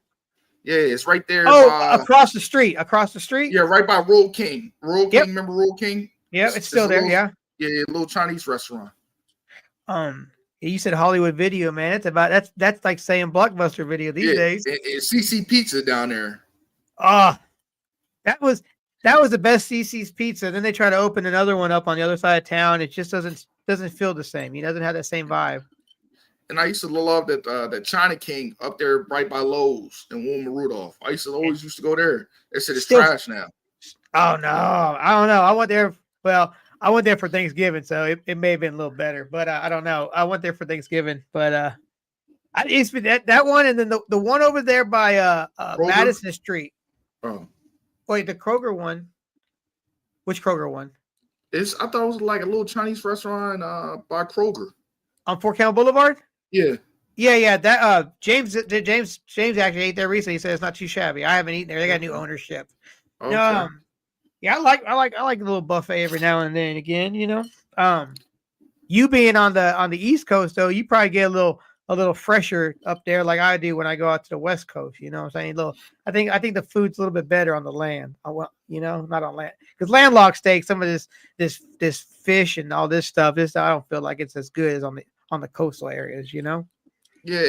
Yeah, it's right there.
Across the street. Across the street.
Yeah, right by Roll King. King, remember Roll King?
Yeah, it's still there.
Yeah, a little Chinese restaurant.
You said Hollywood Video, man. That's like saying Blockbuster Video these days.
It's CC Pizza down there.
That was the best CC's Pizza. Then they try to open another one up on the other side of town. It just doesn't feel the same. It doesn't have that same vibe.
And I used to love that China King up there right by Lowe's and Wilma Rudolph. I always used to go there. They said it's trash now. Oh no,
I don't know. I went there. Well, I went there for Thanksgiving, so it may have been a little better, but I don't know. I went there for Thanksgiving, but it's been that one, and then the one over there by Madison Street.
Oh,
wait, the Kroger one. Which Kroger one?
I thought it was like a little Chinese restaurant by Kroger
on Fort Campbell Boulevard.
Yeah.
That James actually ate there recently. He said it's not too shabby. I haven't eaten there. They got new ownership.
Okay.
Yeah, I like a little buffet every now and then again, you know. You being on the East Coast though, you probably get a little fresher up there like I do when I go out to the West Coast, you know what I'm saying? I think the food's a little bit better on the land. You know, not on land. Because landlocked steak, some of this fish and all this stuff, I don't feel like it's as good as on the coastal areas, you know?
Yeah,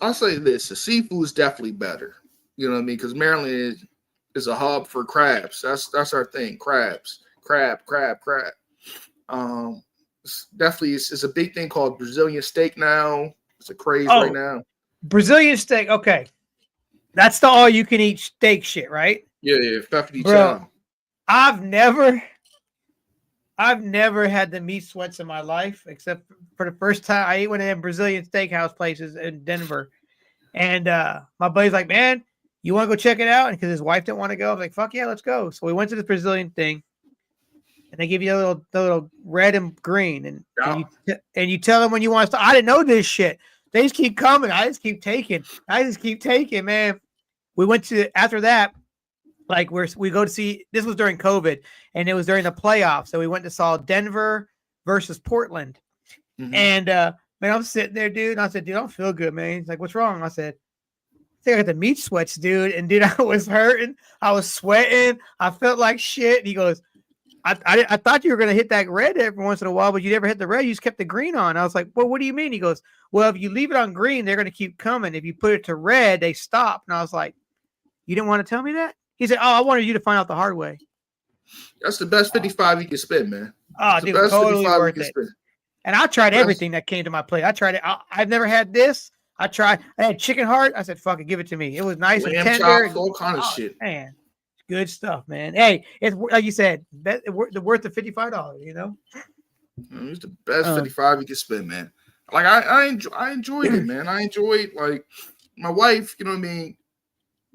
I'll say this. The seafood is definitely better. You know what I mean? Because Maryland is a hub for crabs. That's our thing. Crabs. Crab. It's a big thing called Brazilian steak now. It's a craze right now.
Brazilian steak. Okay. That's the all you can eat steak shit, right?
Yeah. Fefty
Bro, I've never had the meat sweats in my life, except for the first time I ate one of them Brazilian steakhouse places in Denver. And my buddy's like, man, you want to go check it out? And because his wife didn't want to go, I was like, fuck yeah, let's go. So we went to the Brazilian thing. And they give you the little red and green. And you tell them when you want to start. I didn't know this shit. They just keep coming. I just keep taking, man. We went to, after that, like we go to see, this was during COVID, and it was during the playoffs. So we went to saw Denver versus Portland. Mm-hmm. And man, I'm sitting there, dude. And I said, dude, I don't feel good, man. He's like, what's wrong? I said, I think I got the meat sweats, dude. And dude, I was hurting. I was sweating. I felt like shit. And he goes, I thought you were going to hit that red every once in a while, but you never hit the red. You just kept the green on. I was like, well, what do you mean? He goes, well, if you leave it on green, they're going to keep coming. If you put it to red, they stop. And I was like, you didn't want to tell me that? He said, oh, I wanted you to find out the hard way.
That's the best 55 you can spend, man.
Oh, dude, totally worth it. And I tried everything that came to my plate. I tried it. I've never had this. I had chicken heart. I said, fuck it, give it to me. It was nice and tender.
Chops, all kind of shit.
Man, good stuff, man. Hey, it's like you said, worth the $55, you know?
It's the best 55 you can spend, man. Like, I enjoyed it, man. I enjoyed, like, my wife, you know what I mean?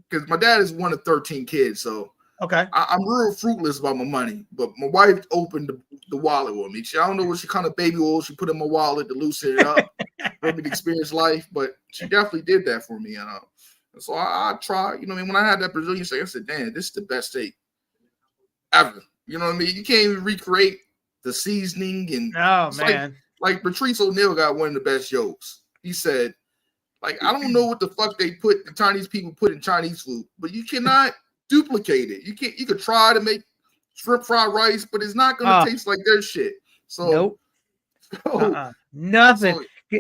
Because my dad is one of 13 kids, so
okay,
I'm real fruitless about my money. But my wife opened the wallet with me. I don't know what kind of baby oil she put in my wallet to loosen it up for me to experience life, but she definitely did that for me. And so I tried. You know what I mean? When I had that Brazilian steak, I said, "Damn, this is the best steak ever." You know what I mean? You can't even recreate the seasoning and
man.
Like Patrice O'Neal got one of the best jokes. He said, like, I don't know what the fuck the Chinese people put in Chinese food, but you cannot duplicate it. You could try to make shrimp fried rice, but it's not gonna taste like their shit. So
nope. Nothing.
So,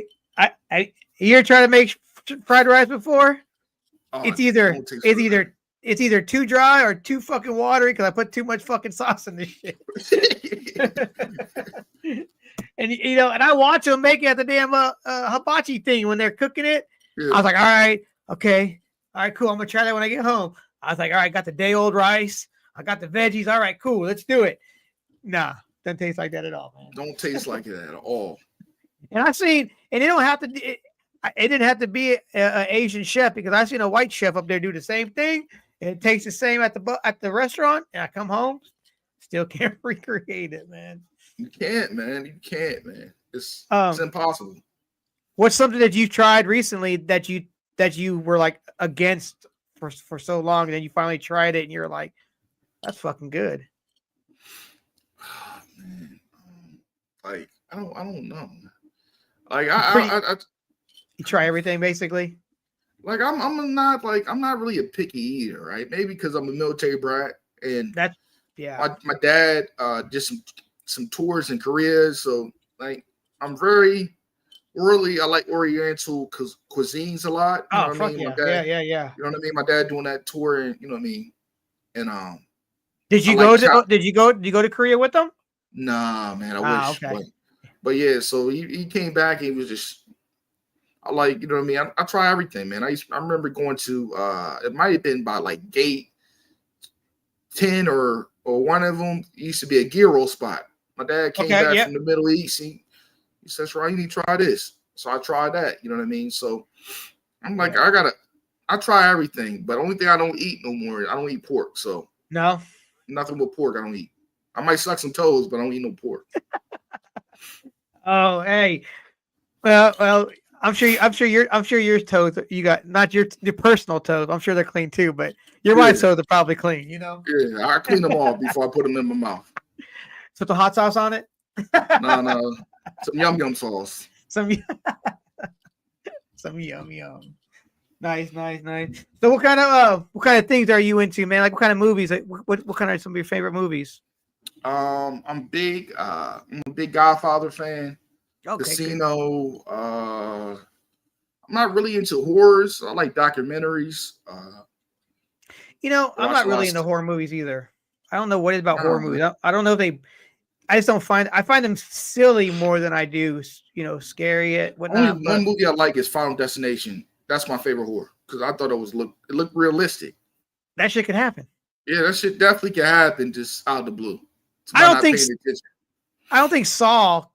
You're trying to make fried rice before? It's
don't taste good.
It's either too dry or too fucking watery because I put too much fucking sauce in this shit. And you know, and I watch them make it at the damn hibachi thing when they're cooking it.
Yeah.
I was like, all right, okay, all right, cool. I'm gonna try that when I get home. I was like, all right, got the day old rice. I got the veggies. All right, cool. Let's do it. Nah, doesn't taste like that at all, man.
Don't taste like it at all.
And I've seen, and it don't have to. It didn't have to be an Asian chef because I've seen a white chef up there do the same thing. And it tastes the same at the restaurant, and I come home, still can't recreate it, man.
You can't, man. You can't, man. It's impossible.
What's something that you've tried recently that you were like against for so long, and then you finally tried it, and you're like, that's fucking good.
Oh, man. Like I don't know. Like I
you try everything basically.
Like I'm not really a picky eater, right? Maybe because I'm a military brat, and
that's
my dad did some tours in Korea, so like I'm very really I like Oriental cuisines a lot. You know what I mean?
Yeah.
My dad,
yeah.
You know what I mean? My dad doing that tour, and you know what I mean. And
did you go to Korea with them?
Nah, man, I wish.
Okay.
But yeah, so he came back and he was just. I like, you know what I mean? I try everything, man. I remember going to it might have been by like gate 10 or one of them. It used to be a gyro spot. My dad came back from the Middle East. He says, "Right, you need to try this." So I tried that. You know what I mean? So I'm like, I try everything, but the only thing I don't eat no more, I don't eat pork. So
no,
nothing but pork. I don't eat. I might suck some toes, but I don't eat no pork.
Oh, hey, well. I'm sure your toes you got not your personal toes. I'm sure they're clean too, but your wife's toes are probably clean. You know.
Yeah, I clean them off before I put them in my mouth.
Put the hot sauce on it.
No, some yum sauce.
Some yum. Nice. So what kind of things are you into, man? Like what kind of movies? Like what kind of some of your favorite movies?
I'm a big Godfather fan.
Okay,
Casino. I'm not really into horrors. I like documentaries.
I'm not really into horror movies either. I don't know what it is about horror movies. I don't know if I just don't I find them silly more than I do, scary whatnot.
Only one movie I like is Final Destination. That's my favorite horror because I thought it looked realistic.
That shit could happen.
Yeah, that shit definitely could happen just out of the blue.
I don't think Saw.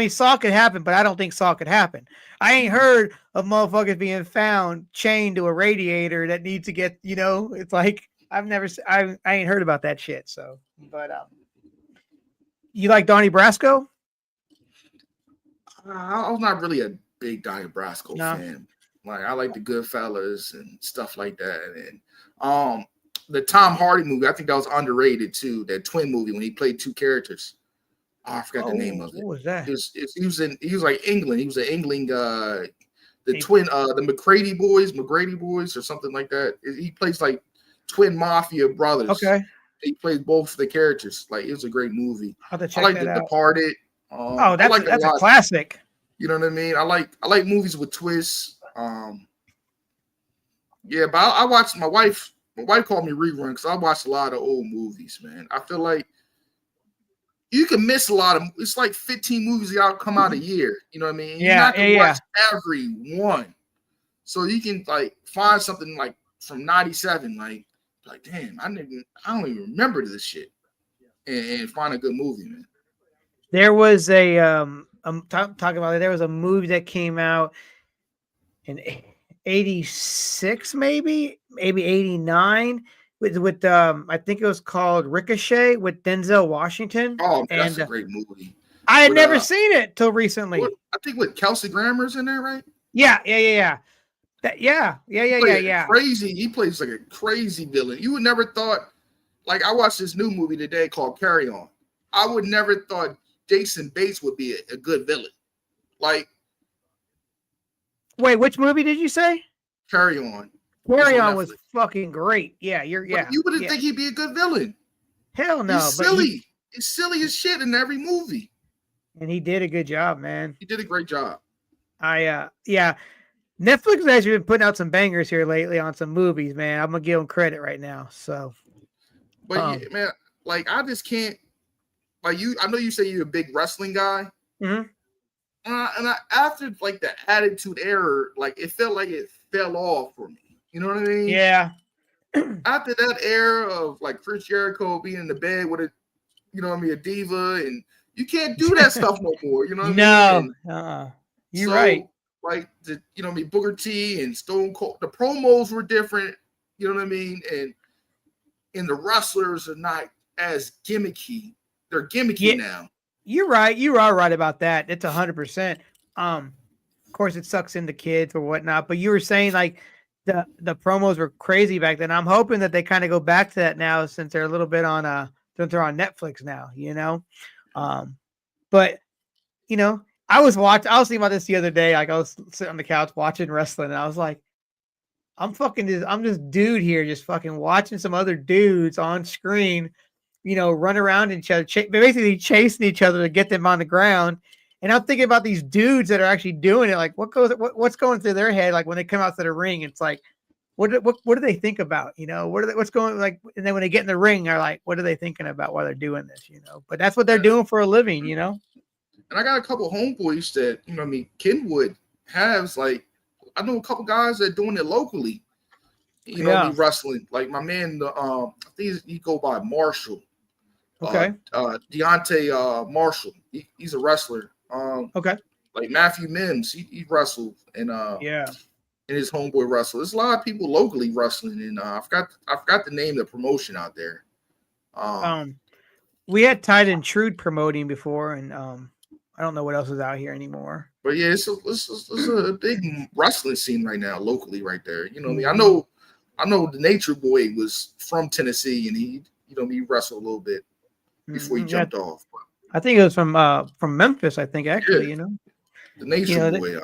Saw could happen, but I don't think Saw could happen. I ain't heard of motherfuckers being found chained to a radiator that needs to get, it's like I ain't heard about that shit. So, but you like Donnie Brasco?
I was not really a big Donnie Brasco fan. Like I like the Goodfellas and stuff like that, and the Tom Hardy movie. I think that was underrated too. That twin movie when he played two characters. Oh, I forgot the name of it.
What was that?
He was like England. He was an England twin the McGrady boys or something like that. He plays like twin mafia brothers.
Okay.
He plays both the characters. Like it was a great movie.
I like
The Departed.
That's a classic.
You know what I mean? I like movies with twists. Yeah, but I watched my wife called me rerun because I watched a lot of old movies, man. I feel like you can miss a lot of. It's like 15 movies that come out a year. You know what I mean? You're not gonna watch every one, so you can like find something like from '97. Like damn, I don't even remember this shit, and find a good movie, man.
There was I'm talking about it. There was a movie that came out in '86, maybe '89. With I think it was called Ricochet with Denzel Washington.
Oh, man, that's a great movie.
I had never seen it till recently.
I think with Kelsey Grammer's in there, right?
Yeah.
Crazy. He plays like a crazy villain. You would never thought. Like I watched this new movie today called Carry On. I would never thought Jason Bates would be a good villain. Like,
wait, which movie did you say?
Carry On.
Carry On was fucking great. Yeah,
you wouldn't think he'd be a good villain.
Hell no.
He's
But
silly. He's silly as shit in every movie.
he did a good job, man.
He did a great job.
Yeah. Netflix has actually been putting out some bangers here lately on some movies, man. I'm gonna give them credit right now. So,
But yeah, man, like I just can't. Like you, I know you say you're a big wrestling guy.
mhm.
After like the Attitude Era, like it felt like it fell off for me. You know what I mean?
Yeah.
After that era of like Chris Jericho being in the bed with a, you know what I mean, a diva, and you can't do that stuff no more. You know what I mean?
No. You're
So,
right.
like the, you know what I mean, Booker T and Stone Cold, the promos were different. You know what I mean? And the wrestlers are not as gimmicky. They're gimmicky now.
You're right. You are right about that. It's 100%. Of course, it sucks into kids or whatnot. But you were saying like the promos were crazy back then. I'm hoping that they kind of go back to that now since they're a little bit on since they're on Netflix now. You know, but you know, I was thinking about this the other day. Like I was sitting on the couch watching wrestling, and I was like, I'm this dude here, just fucking watching some other dudes on screen, you know, run around each other, basically chasing each other to get them on the ground. And I'm thinking about these dudes that are actually doing it. Like, what's going through their head? Like when they come out to the ring, it's like, what do they think about? You know, what's going like? And then when they get in the ring, they're like, what are they thinking about while they're doing this? You know, but that's what they're doing for a living. You know.
And I got a couple homeboys that, you know what I mean, Kenwood has, like, I know a couple guys that are doing it locally. You know what I mean, wrestling. Like my man, I think he go by Marshall.
Okay.
Deontay Marshall. He's a wrestler.
Okay.
Like Matthew Mims, he wrestled and
yeah.
And his homeboy wrestle. There's a lot of people locally wrestling, and I forgot the name of the promotion out there.
We had Tide and Trude promoting before, and I don't know what else is out here anymore.
But yeah, it's a big wrestling scene right now, locally, right there. You know what I mean? I know the Nature Boy was from Tennessee, and he wrestled a little bit before he jumped off. But
I think it was from Memphis. I think actually, you know,
the Nature Boy.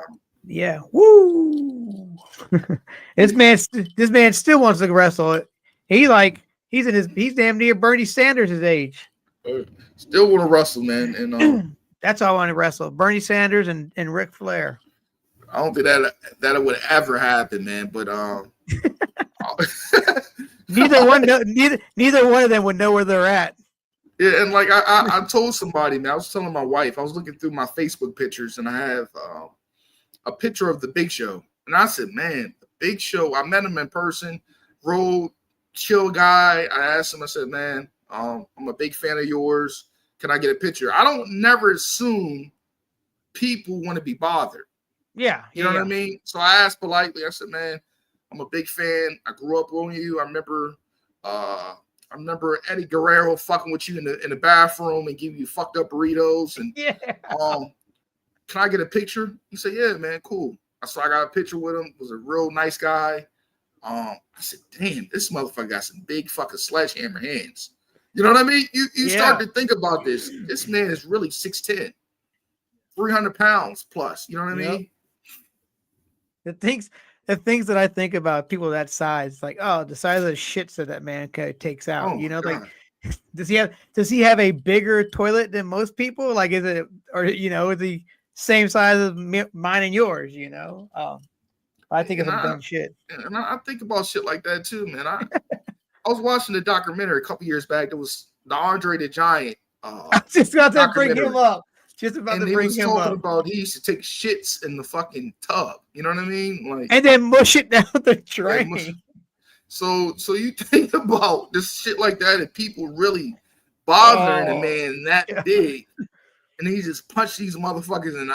Yeah, woo! This man still wants to wrestle. He's damn near Bernie Sanders' age.
Still want to wrestle, man, and
that's all I want to wrestle. Bernie Sanders and Ric Flair.
I don't think that would ever happen, man. But
neither one of them would know where they're at.
Yeah, and like I told somebody, man, I was telling my wife, I was looking through my Facebook pictures, and I have a picture of the Big Show, and I said, man, the Big Show. I met him in person, chill guy. I asked him, I said, man, I'm a big fan of yours. Can I get a picture? I don't never assume people want to be bothered.
Yeah.
You know what I mean? So I asked politely, I said, man, I'm a big fan. I grew up on you. I remember Eddie Guerrero fucking with you in the bathroom and give you fucked up burritos. And can I get a picture? He said, yeah, man, cool. So I got a picture with him. Was a real nice guy. I said, damn, this motherfucker got some big fucking sledgehammer hands. You know what I mean? You start to think about this. This man is really 6'10", 300 pounds plus. You know what I mean?
The things that I think about people that size, like, oh, the size of the shits that man takes out.
Oh,
you know,
God.
like, does he have a bigger toilet than most people? Like, is it, or you know, is he same size as mine and yours? You know, I think it's some dumb shit.
And I think about shit like that too, man. I was watching the documentary a couple years back. There was the Andre the Giant.
I was just about to bring him up.
And he was talking about he used to take shits in the fucking tub. You know what I mean? Like,
and then mush it down the drain.
So you think about this shit like that, and people really bothering a man that big, and he just punched these motherfuckers. And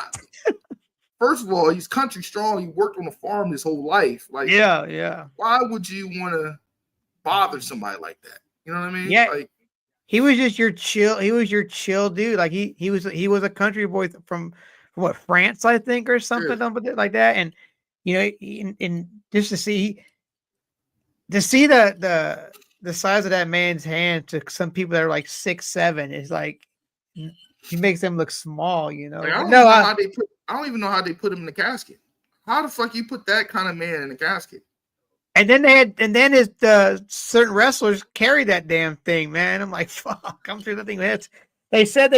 first of all, he's country strong. He worked on a farm his whole life. Like, why would you want to bother somebody like that? You know what I mean?
Yeah.
Like,
he was just your chill. He was your chill dude. Like he was a country boy from what, France, I think, or something like that. And you know, and just to see the size of that man's hand to some people that are like 6'7" is like, he makes them look small. You know?
Like, I don't even know how they put him in the casket. How the fuck you put that kind of man in the casket?
And then his certain wrestlers carry that damn thing, man. I'm like, fuck, I'm sure that thing hits. They said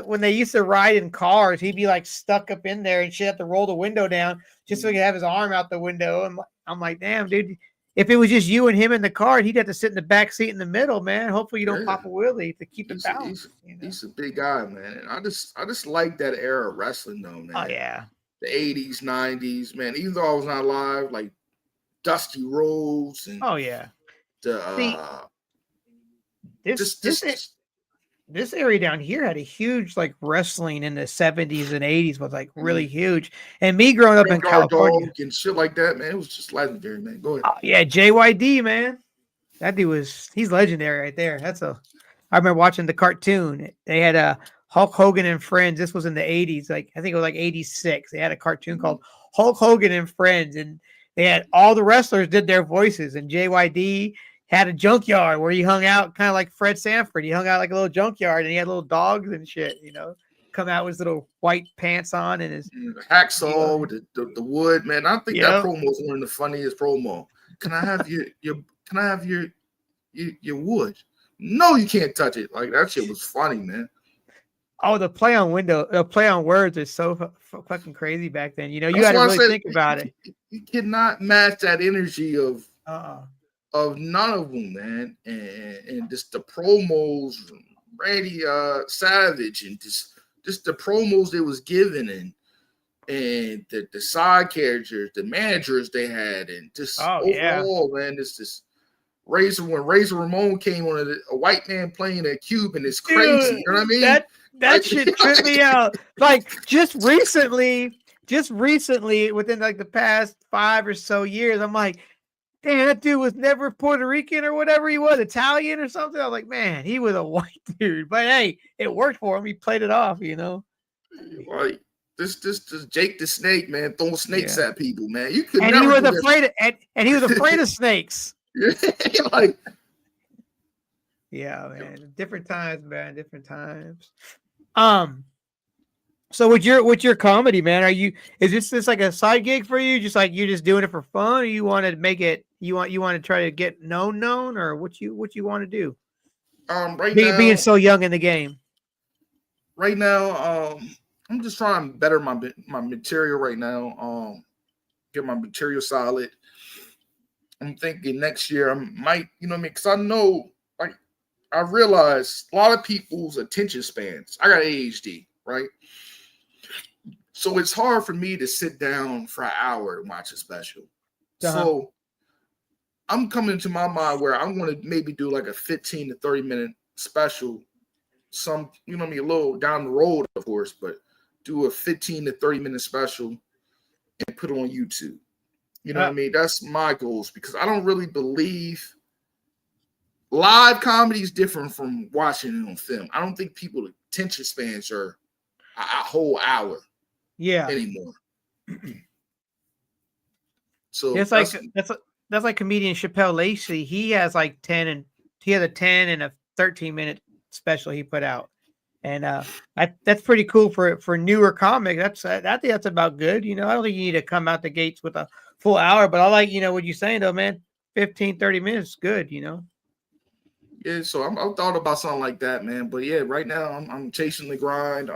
when they used to ride in cars, he'd be like stuck up in there and she'd have to roll the window down just so he could have his arm out the window. And I'm like, damn, dude, if it was just you and him in the car, he'd have to sit in the back seat in the middle, man. Hopefully you don't pop a wheelie to keep it balanced.
He's a big guy, man. And I just like that era of wrestling, though, man.
Oh yeah,
the 80s, 90s, man. Even though I was not alive, like Dusty Rhodes and
oh yeah.
the
This area down here had a huge like wrestling in the 70s and 80s was like really huge. And me growing up in California
and shit like that, man, it was just legendary, man. Go ahead.
Oh, yeah, JYD, man. That dude he's legendary right there. I remember watching the cartoon. They had a Hulk Hogan and Friends. This was in the 80s. Like I think it was like 86. They had a cartoon called Hulk Hogan and Friends, and they had all the wrestlers did their voices, and JYD had a junkyard where he hung out kind of like Fred Sanford. He hung out like a little junkyard and he had little dogs and shit, come out with his little white pants on and his
hacksaw with the wood, man. I think that promo was one of the funniest promo. Can I have your wood? No, you can't touch it. Like that shit was funny, man.
Oh, the play on words is so fucking crazy back then. You had to really think about it.
You cannot match that energy of none of them, man, and just the promos from Randy Savage and just the promos they was given and the side characters, the managers they had, and just overall, man, this when Razor Ramon came on a white man playing a Cuban, it's crazy. You know what I mean?
That shit tripped me out. Like just recently, within like the past 5 or so years, I'm like, damn, that dude was never Puerto Rican or whatever he was, Italian or something. I was like, man, he was a white dude. But hey, it worked for him. He played it off,
Like this Jake the Snake, man, throwing snakes at people, man. You could
and
never
he was afraid and he was afraid of snakes. Yeah, man. Different times, man. Different times. So with your comedy, man, is this like a side gig for you? Just like you're just doing it for fun, or you want to make it you want to try to get known, or what you want to do?
Right now,
being so young in the game.
Right now, I'm just trying to better my material right now. Get my material solid. I'm thinking next year I might, because I know, like, I realize a lot of people's attention spans. I got ADHD, right? So it's hard for me to sit down for an hour and watch a special. So I'm coming to my mind where I'm going to maybe do like a 15 to 30 minute special. A little down the road, of course, but do a 15 to 30 minute special and put it on YouTube. You know what I mean? That's my goals because I don't really believe live comedy is different from watching it on film. I don't think people's attention spans are a whole hour. Anymore. So
it's like that's like comedian Chappelle Lacey. He has like 10 and a 10 and a 13-minute special he put out, and that's pretty cool for newer comics. I think that's about good. I don't think you need to come out the gates with a full hour, but I like what you're saying though, man. 15, 30 minutes is good.
Yeah, so I'm thought about something like that, man. But yeah, right now I'm chasing the grind.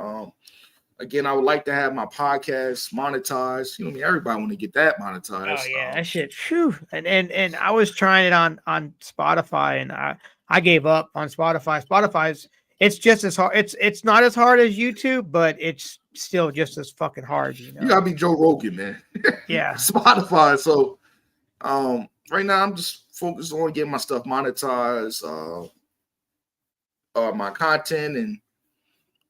Again, I would like to have my podcast monetized. Everybody want to get that monetized.
Oh yeah, that shit. Phew. And I was trying it on Spotify, and I gave up on Spotify. Spotify's it's just as hard. It's not as hard as YouTube, but it's still just as fucking hard. You
gotta be Joe Rogan, man.
Yeah,
Spotify. So, right now I'm just focused on getting my stuff monetized, my content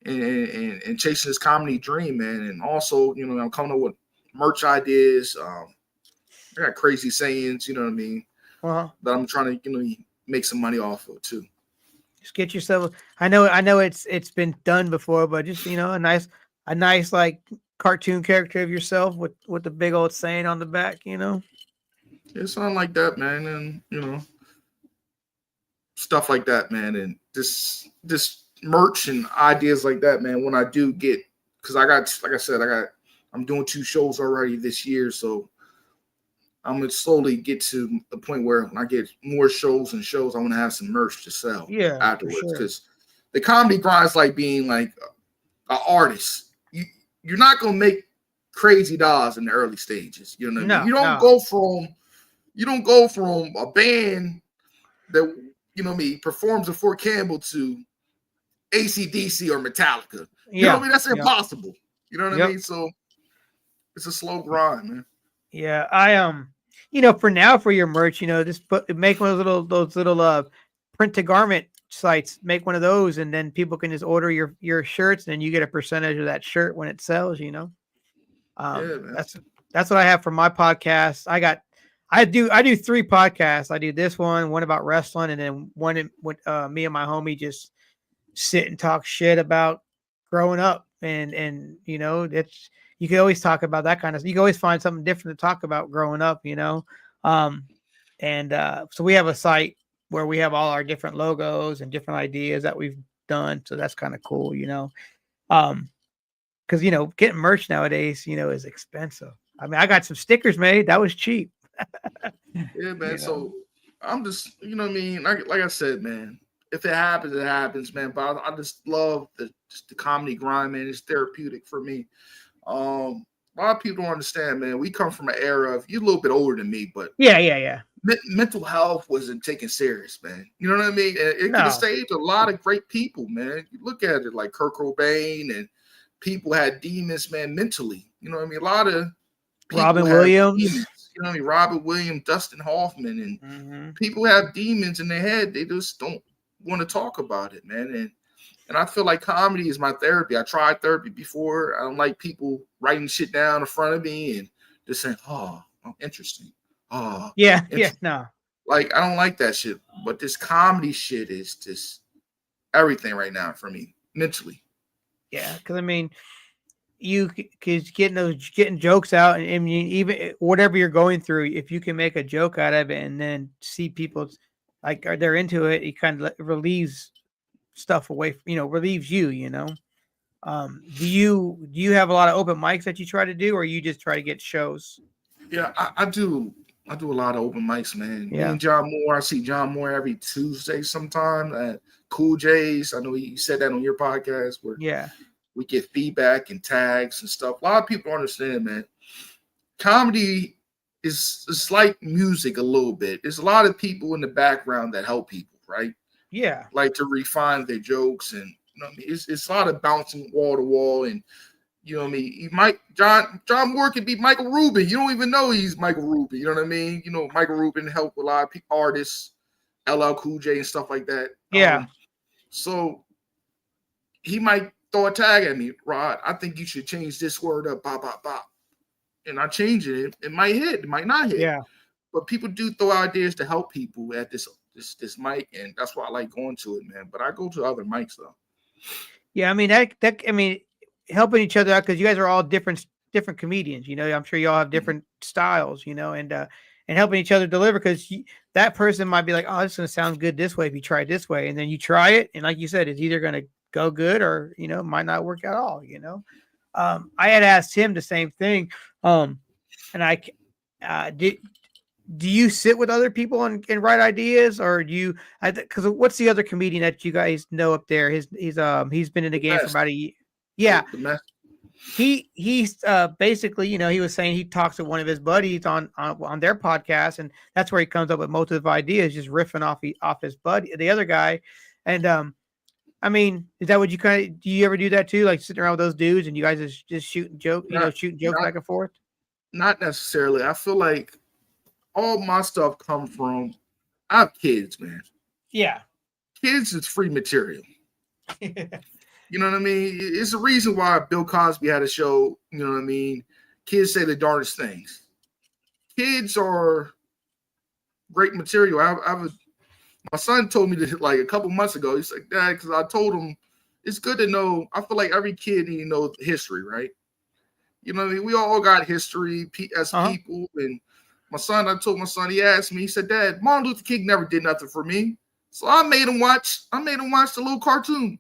and chasing this comedy dream, man. And also, I'm coming up with merch ideas. I got crazy sayings, you know what I mean? That I'm trying to, make some money off of too.
Just get yourself. I know it's been done before, but just a nice like cartoon character of yourself with the big old saying on the back.
Yeah, something like that, man, and stuff like that, man, and this merch and ideas like that, man. When I do get, because I'm doing 2 shows already this year, so I'm gonna slowly get to the point where when I get more shows and shows, I want to have some merch to sell
Yeah, for
afterwards.
sure.
Because the comedy grind is like being like an artist. You're not gonna make crazy dollars in the early stages. You know what I mean?
No,
You don't
no.
go from a band that performs at Fort Campbell to AC/DC or Metallica. You know what I
Yeah.
mean? That's
Yeah.
impossible. You know what I
Yep.
mean? So it's a slow grind, man.
Yeah. For now for your merch, just make one of those little print to garment sites, make one of those, and then people can just order your shirts, and then you get a percentage of that shirt when it sells,
Yeah, man.
That's what I have for my podcast. I do 3 podcasts. I do this one about wrestling, and then one with me and my homie just sit and talk shit about growing up, and it's you can always talk about that kind of. You can always find something different to talk about growing up, um, and so we have a site where we have all our different logos and different ideas that we've done. So that's kind of cool, because getting merch nowadays, is expensive. I mean, I got some stickers made. That was cheap.
Yeah, man. So I'm just, you know what I mean? Like I said, man, if it happens, it happens, man. But I just love the comedy grind, man. It's therapeutic for me. A lot of people don't understand, man. We come from an era of, you're a little bit older than me, but
Yeah.
mental health wasn't taken serious, man. You know what I mean? It could have saved a lot of great people, man. You look at it like Kurt Cobain, and people had demons, man, mentally. You know what I mean? A lot of people
Robin
have
Williams.
demons. You know what I mean? Robin Williams, Dustin Hoffman, and people have demons in their head. They just don't want to talk about it, man. And I feel like comedy is my therapy. I tried therapy before. I don't like people writing shit down in front of me and just saying, "Oh, interesting." Oh,
Yeah,
interesting.
no.
Like, I don't like that shit. But this comedy shit is just everything right now for me mentally.
Yeah, because I mean, because getting jokes out, and I mean, even whatever you're going through, if you can make a joke out of it and then see people like are they're into it, it kind of relieves stuff away. Relieves you. Do you have a lot of open mics that you try to do, or you just try to get shows?
Yeah, I do. I do a lot of open mics, man. Me
Yeah.
and John Moore. I see John Moore every Tuesday sometime at Cool J's. I know you said that on your podcast where
Yeah.
we get feedback and tags and stuff. A lot of people don't understand, man. Comedy is like music a little bit. There's a lot of people in the background that help people, right?
Yeah.
Like to refine their jokes, and it's a lot of bouncing wall to wall, and you know what I mean. John Moore could be Michael Rubin. You don't even know he's Michael Rubin. You know what I mean. Michael Rubin helped a lot of artists, LL Cool J and stuff like that.
Yeah.
So he might throw a tag at me, Rod. I think you should change this word up, bop, bop, bop. And I change it. It might hit. It might not hit.
Yeah.
But people do throw ideas to help people at this mic, and that's why I like going to it, man. But I go to other mics though.
Yeah, I mean helping each other out, because you guys are all different comedians. I'm sure you all have different styles, and helping each other deliver, because that person might be like, oh, this is gonna sound good this way if you try it this way, and then you try it, and like you said, it's either gonna go good or might not work at all. I had asked him the same thing, and I do you sit with other people and write ideas, or do you? Because what's the other comedian that you guys know up there? He's been in the game for about a year. Yeah, he's basically, he was saying he talks to one of his buddies on their podcast, and that's where he comes up with most of the ideas, just riffing off his buddy, the other guy. And I mean, is that what do you ever do that too? Like sitting around with those dudes and you guys just shooting jokes back and forth?
Not necessarily. I feel like all my stuff come from, I have kids, man.
Yeah.
Kids is free material. You know what I mean? It's the reason why Bill Cosby had a show, you know what I mean? Kids say the darndest things. Kids are great material. My son told me this like a couple months ago. He's like, Dad, because I told him it's good to know. I feel like every kid need to know history, right? You know what I mean? We all got history as people. And I told my son, he asked me, he said, Dad, Martin Luther King never did nothing for me. So I made him watch the little cartoon.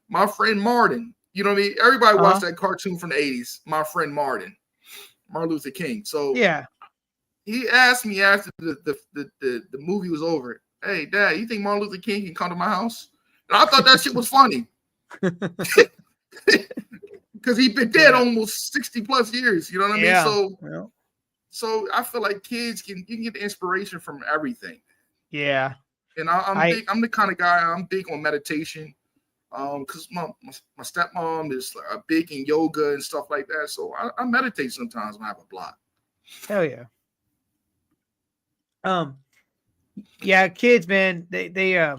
My Friend Martin. You know what I mean? Everybody watched that cartoon from the 80s. My Friend Martin. Martin Luther King. So
yeah.
he asked me after the movie was over, "Hey, Dad, you think Martin Luther King can come to my house?" And I thought that shit was funny because he'd been dead almost 60 plus years. You know what I mean? So I feel like kids you can get inspiration from everything.
Yeah.
And I'm the kind of guy, I'm big on meditation. Because my stepmom is big in yoga and stuff like that. So I meditate sometimes when I have a block.
Hell yeah. Yeah, kids, man, they I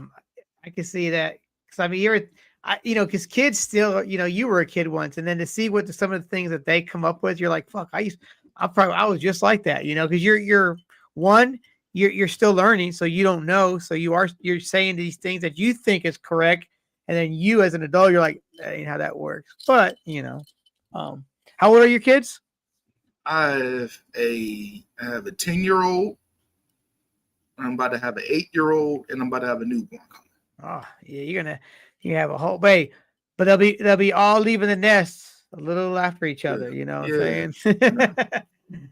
can see that. Because I mean, because kids still, you were a kid once, and then to see what some of the things that they come up with, you're like, fuck, I was just like that, because you're still learning, so you don't know, so you're saying these things that you think is correct, and then you as an adult, you're like, that ain't how that works. But how old are your kids?
I have a 10-year-old. I'm about to have an 8-year-old, and I'm about to have a newborn coming.
Oh yeah, you have a whole bay, but they'll be all leaving the nest a little after each other. You know what I'm saying?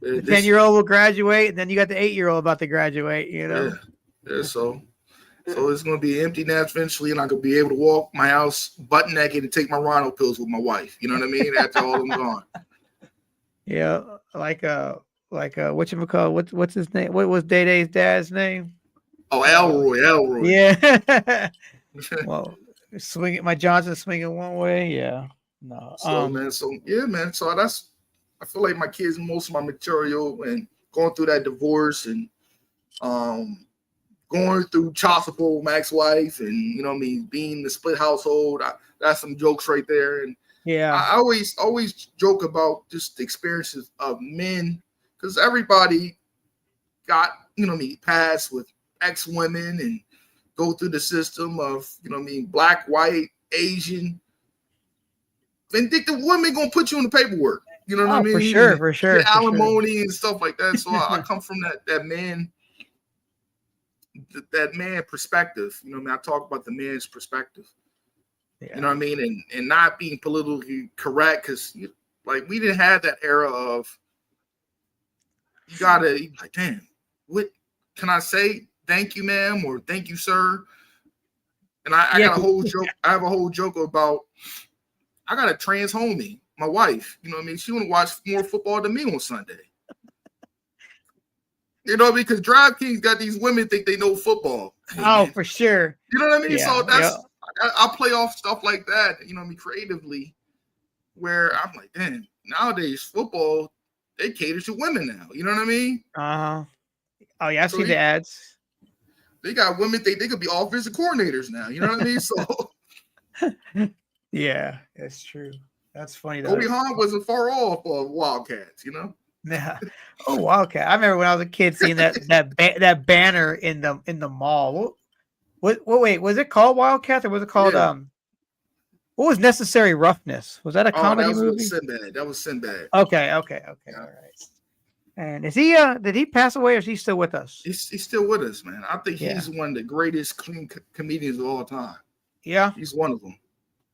The 10-year-old will graduate, and then you got the 8-year-old about to graduate.
Yeah. So it's gonna be an empty nest eventually, and I'm gonna be able to walk my house butt naked and take my rhino pills with my wife. You know what I mean? After all I'm gone.
Yeah, like whatchamacallit, what's his name? What was Day Day's dad's name?
Oh, Elroy.
Yeah. Well, my Johnson swinging one way. Yeah. No.
Man. So I feel like my kids, most of my material, and going through that divorce and going through child support with my ex-wife, and being the split household. That's some jokes right there. And
yeah,
I always joke about just the experiences of men, because everybody got past with ex-women and go through the system of black, white, Asian. And think the women gonna put you in the paperwork. You know what I mean?
For sure.
Alimony and stuff like that. So I come from that man perspective. I talk about the man's perspective. Yeah. You know what I mean? And not being politically correct, because we didn't have that era of you gotta like, damn, what can I say? Thank you, ma'am, or thank you, sir. And I got a whole joke. I have a whole joke about I got a trans homie, my wife. You know what I mean? She want to watch more football than me on Sunday. Because DraftKings got these women think they know football.
Oh, for sure.
You know what I mean? Yeah, so that's I play off stuff like that, creatively, where I'm like, damn, nowadays football, they cater to women now. You know what I mean?
Oh yeah, I see the ads.
They got women think they could be offensive coordinators now. You know what I mean? So
yeah, that's true. That's funny.
Goldie Hawn wasn't far off of Wildcats,
Yeah. Oh, Wildcat! I remember when I was a kid seeing that banner in the mall. Wait, was it called Wildcat, or was it called what was Necessary Roughness? Was that a comedy movie?
That was Sinbad.
Okay. All right. And is he did he pass away, or is he still with us?
He's still with us, man. I think he's one of the greatest clean comedians of all time.
Yeah.
He's one of them.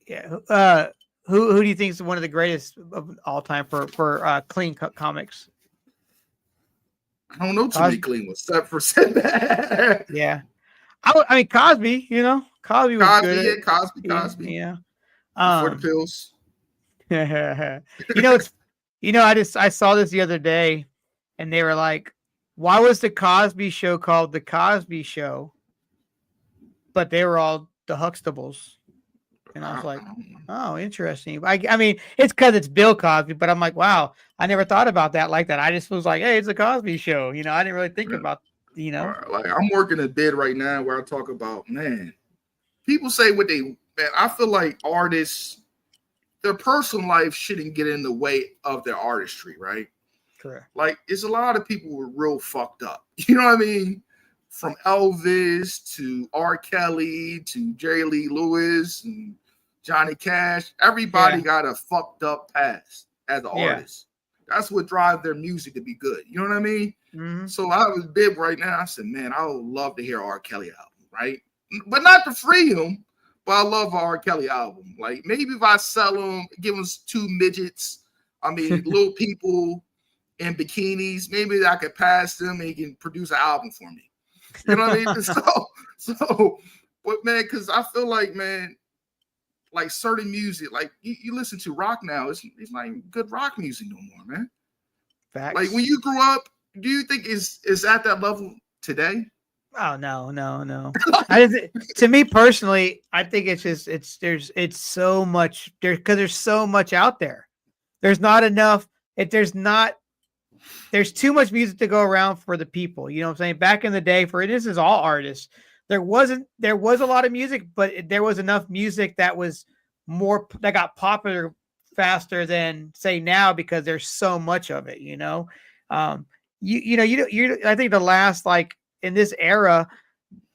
Yeah. Who do you think is one of the greatest of all time for clean comics?
I don't know too many clean ones, except for Sinbad.
Yeah. I mean Cosby, Cosby was good.
Yeah, Cosby.
Yeah.
For the pills.
I saw this the other day, and they were like, why was the Cosby Show called the Cosby Show? But they were all the Huxtables. And I was like, oh, interesting. I mean, it's because it's Bill Cosby, but I'm like, wow, I never thought about that like that. I just was like, hey, it's a Cosby Show. I didn't really think about,
Like I'm working a bid right now where I talk about, man, people say I feel like artists, their personal life shouldn't get in the way of their artistry, right?
Correct.
Like, it's a lot of people who are real fucked up. You know what I mean? From Elvis to R. Kelly to Jerry Lee Lewis and Johnny Cash. Everybody got a fucked up past as an artist. That's what drives their music to be good. You know what I mean?
Mm-hmm.
So I was big right now. I said, man, I would love to hear R. Kelly album, right? But not to free him, but I love R. Kelly album. Like, maybe if I sell him, give him 2 midgets, little people, in bikinis. Maybe I could pass them and he can produce an album for me. You know what I mean? But man, because I feel like, man, like certain music, like you listen to rock now, it's not even good rock music no more, man.
Facts.
Like when you grew up, do you think is at that level today?
Oh no. To me personally, I think it's so much there because there's so much out there. There's not enough. There's too much music to go around for the people. You know what I'm saying? Back in the day, this is all artists. There was a lot of music, but there was enough music that got popular faster than say now because there's so much of it. I think the last like in this era,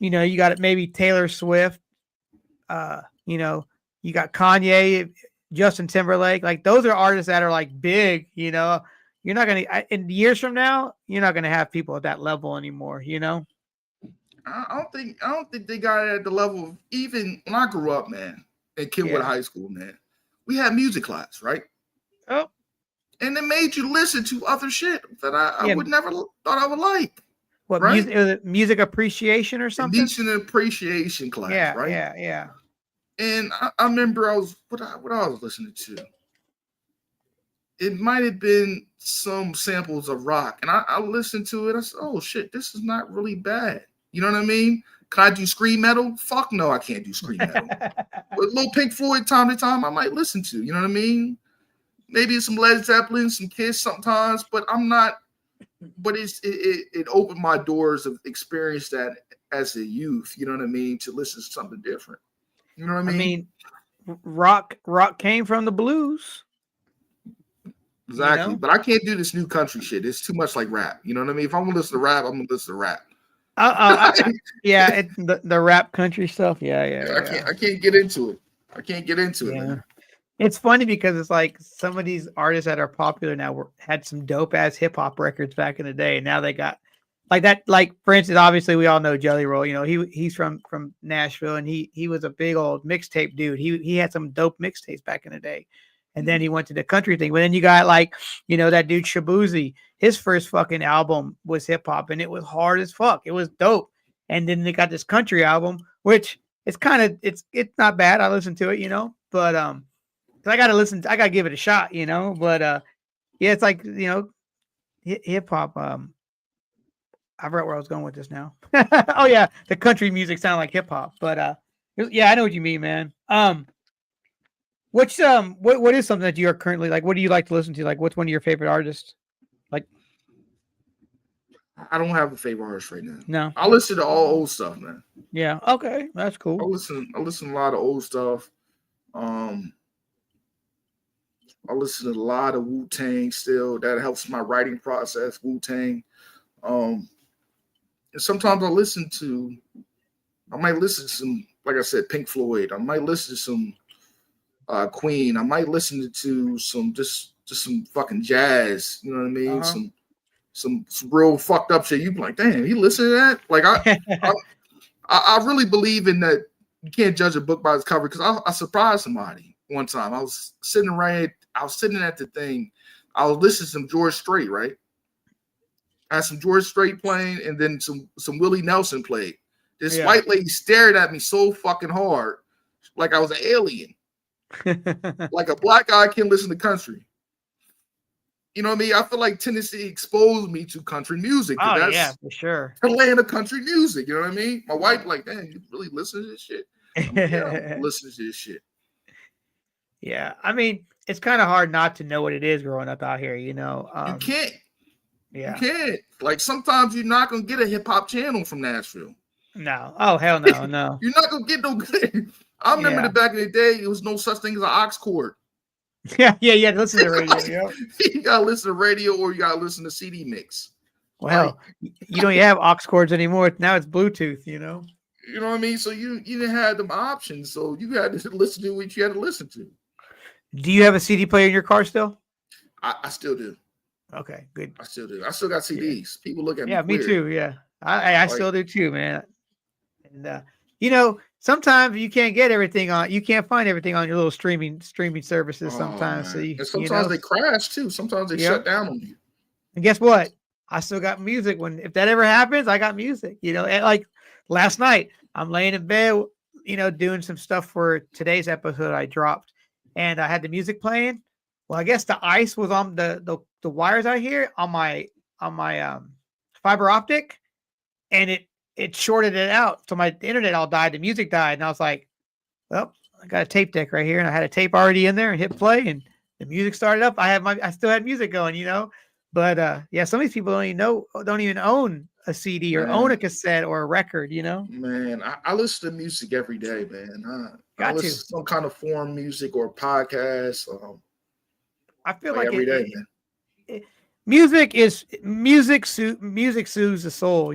you got maybe Taylor Swift, you got Kanye, Justin Timberlake, like those are artists that are like big, you're not going to, in years from now, you're not going to have people at that level anymore,
I don't think they got it at the level of even when I grew up, man, in Kenwood High School, man. We had music class, right?
Oh.
And it made you listen to other shit that I would never thought I would like.
What,
right?
Music appreciation or something?
Music appreciation class, right?
Yeah.
And I remember what I was listening to. It might have been some samples of rock, and I listened to it. I said, "Oh shit, this is not really bad." You know what I mean? Can I do scream metal? Fuck no, I can't do scream metal. But a little Pink Floyd, time to time, I might listen to. You know what I mean? Maybe some Led Zeppelin, some Kiss sometimes, but I'm not. But it opened my doors of experience that as a youth. You know what I mean? To listen to something different. You know what I mean?
Rock came from the blues.
Exactly, but I can't do this new country shit. It's too much like rap. You know what I mean? If I'm gonna listen to rap, I'm gonna listen to rap.
The rap country stuff. Yeah.
I can't get into it. Man.
It's funny because it's like some of these artists that are popular now had some dope ass hip hop records back in the day, and now they got like that. Like for instance, obviously we all know Jelly Roll. He's from Nashville, and he was a big old mixtape dude. He had some dope mixtapes back in the day. And then he went to the country thing. But then you got like, that dude Shabuzi. His first fucking album was hip hop, and it was hard as fuck. It was dope. And then they got this country album, which it's it's not bad. I listened to it, but I gotta give it a shot, But it's like hip hop. I forgot where I was going with this now. Oh yeah, the country music sounded like hip hop, but yeah, I know what you mean, man. What is something that you are currently like? What do you like to listen to? Like, what's one of your favorite artists? Like,
I don't have a favorite artist right now.
No,
I listen to all old stuff, man.
Yeah, okay, that's cool.
I listen to a lot of old stuff. I listen to a lot of Wu-Tang still. That helps my writing process. Wu-Tang. And sometimes I might listen to some, like I said, Pink Floyd. I might listen to some Queen. I might listen to some just some fucking jazz. You know what I mean?
Uh-huh.
Some real fucked up shit. You be like, damn, he listen to that? Like I really believe in that. You can't judge a book by its cover, because I surprised somebody one time. I was sitting at the thing. I was listening to some George Strait, right? I had some George Strait playing, and then some Willie Nelson played. This white lady stared at me so fucking hard, like I was an alien. Like a black guy can listen to country. You know what I mean? I feel like Tennessee exposed me to country music.
Oh,
that's
yeah, for sure.
the land of country music. You know what I mean? My wife like, damn, you really listen to this shit? I'm like, yeah, I'm listening to this shit.
Yeah, I mean, it's kind of hard not to know what it is growing up out here. You
can't.
Yeah.
You can't. Like sometimes you're not gonna get a hip hop channel from Nashville.
No. Oh hell no, no.
You're not gonna get no good. I remember that back in the day, it was no such thing as an aux cord.
Yeah. Listen to radio.
You gotta listen to radio, or you gotta listen to CD mix.
Well, you don't have aux cords anymore. Now it's Bluetooth. You know
what I mean? So you didn't have them options. So you had to listen to what you had to listen to.
Do you have a CD player in your car still?
I still do.
Okay, good.
I still do. I still got CDs. Yeah. People look at me.
Yeah, me too. Yeah, I still do too, man. And sometimes you can't get everything on. You can't find everything on your little streaming services sometimes.
Man. So sometimes they crash too. Sometimes they shut down on you.
And guess what? I still got music. If that ever happens, I got music. And like last night, I'm laying in bed, doing some stuff for today's episode I dropped, and I had the music playing. Well, I guess the ice was on the wires out here on my fiber optic, and it shorted it out. So my internet all died. The music died, and I was like, well, I got a tape deck right here, and I had a tape already in there, and hit play, and the music started up. I still had music going. But yeah, some of these people don't even own a CD or own a
Man,
cassette or a record.
man, I listen to music every day, man. I
Got
listen
to.
to some kind of foreign music or podcast,
I feel
like
like
every day, man.
music soothes the soul.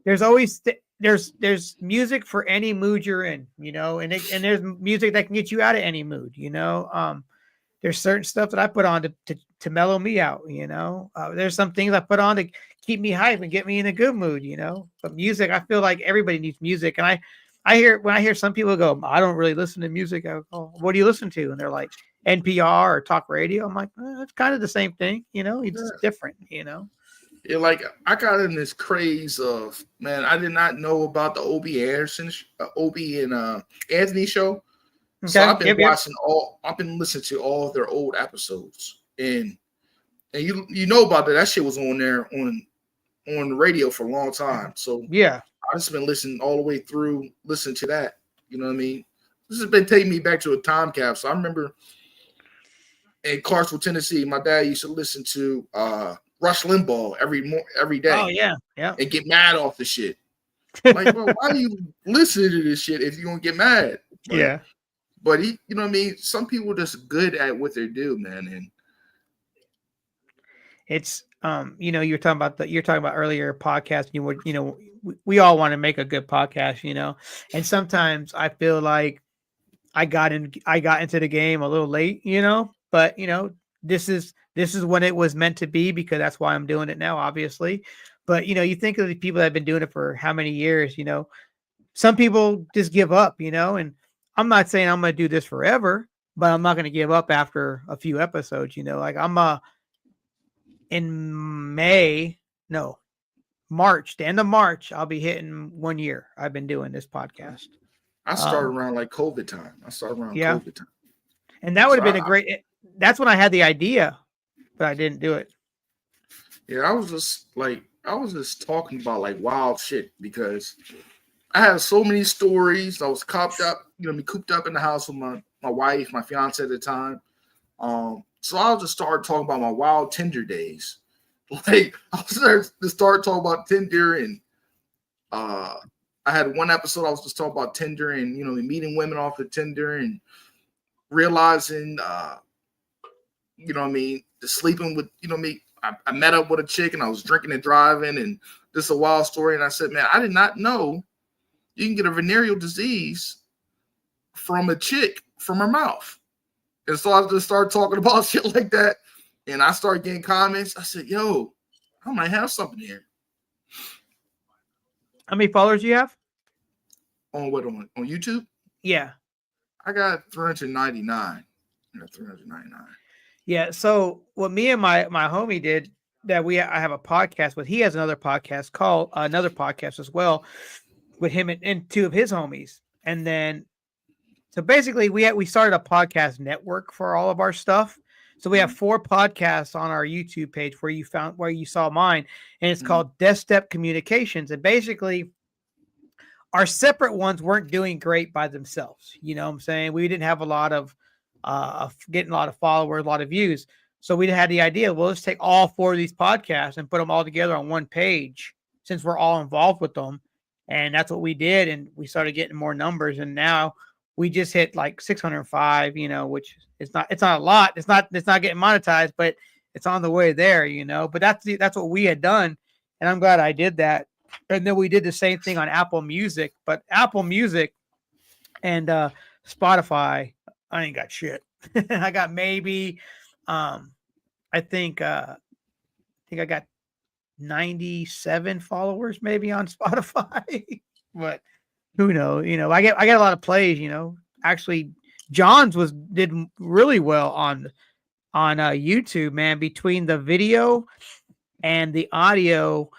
There's always there's music for any mood you're in. And there's music that can get you out of any mood. There's certain stuff that I put on to mellow me out. There's some things I put on to keep me hype and get me in a good mood. But music, I feel like everybody needs music. And when I hear some people go, I don't really listen to music. I go, what do you listen to? And they're like NPR or talk radio. I'm like, it's kind of the same thing. It's
Yeah.
just different.
Yeah, like I got in this craze of, man, I did not know about the Obie and Anthony show. So
Okay.
I've been
Yep.
I've been listening to all of their old episodes, and you know about that. That shit was on there on the radio for a long time. So
Yeah.
I just been listening all the way through, listening to that. You know what I mean? This has been taking me back to a time capsule. I remember in Clarksville, Tennessee, my dad used to listen to Rush Limbaugh every day
Oh yeah. Yeah.
and get mad off the shit. Like, bro, why are you listening to this shit if you gonna get mad?
Yeah.
But he, you know what I mean? Some people are just good at what they do, man. And
It's you're talking about earlier podcast. We all want to make a good podcast. And sometimes I feel like I got into the game a little late. But this is when it was meant to be, because that's why I'm doing it now, obviously. But you think of the people that have been doing it for how many years. Some people just give up. And I'm not saying I'm going to do this forever, but I'm not going to give up after a few episodes. Like in March, the end of March, I'll be hitting 1 year. I've been doing this podcast.
I started around like COVID time.
Yeah.
COVID time.
And that would have
So
been that's when I had the idea, but I didn't do it.
Yeah, I was just talking about like wild shit because I had so many stories. I was cooped up in the house with my wife, my fiance at the time. So I'll just start talking about my wild Tinder days. Like I was to start talking about Tinder, and I had one episode I was just talking about Tinder and meeting women off of Tinder and realizing the sleeping with me. I met up with a chick and I was drinking and driving, and this is a wild story. And I said, man, I did not know you can get a venereal disease from a chick from her mouth. And so I just started talking about shit like that. And I started getting comments. I said, yo, I might have something here.
How many followers do you have?
On what? On YouTube?
Yeah.
I got 399. I got 399.
Yeah. So what me and my homie did, I have a podcast with, he has another podcast as well with him and two of his homies. And then, so basically we started a podcast network for all of our stuff. So we have 4 podcasts on our YouTube page where you saw mine, and it's called Death Step Communications. And basically our separate ones weren't doing great by themselves. You know what I'm saying? We didn't have a lot of getting a lot of followers, a lot of views. So we had the idea, well, let's take all 4 of these podcasts and put them all together on one page, since we're all involved with them. And that's what we did. And we started getting more numbers. And now we just hit like 605, which it's not a lot. It's not getting monetized, but it's on the way there, but that's what we had done. And I'm glad I did that. And then we did the same thing on Apple Music, but Apple Music and Spotify, I ain't got shit. I got maybe, I think I got 97 followers maybe on Spotify, but who knows? I get a lot of plays. Actually, John's did really well on on YouTube, man. Between the video and the audio,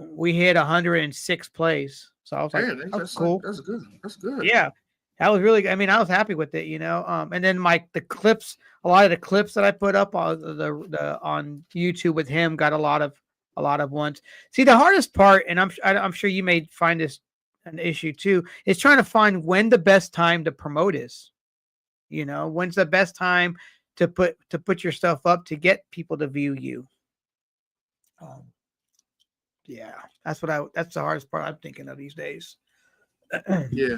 we hit 106 plays. So I was like,
Yeah,
that's cool.
that's good. That's good.
Yeah, that was really. I mean, I was happy with it, you know. And then the clips, a lot of the clips that I put up on the on YouTube with him got a lot of ones. See, the hardest part, and I'm sure you may find this an issue too, is trying to find when the best time to promote is. You know, when's the best time to put your stuff up to get people to view you. Yeah, that's the hardest part I'm thinking of these days.
Yeah,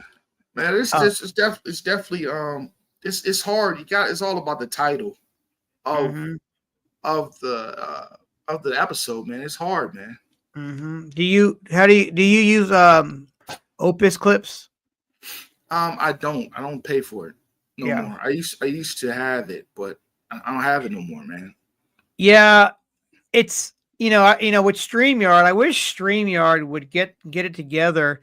man, it's definitely it's hard. It's all about the title of
Mhm.
of the episode, man. It's hard, man.
Do you use Opus clips?
I don't pay for it no
Yeah.
more. I used to have it, but I don't have it no more, man.
Yeah, it's with StreamYard, I wish StreamYard would get it together.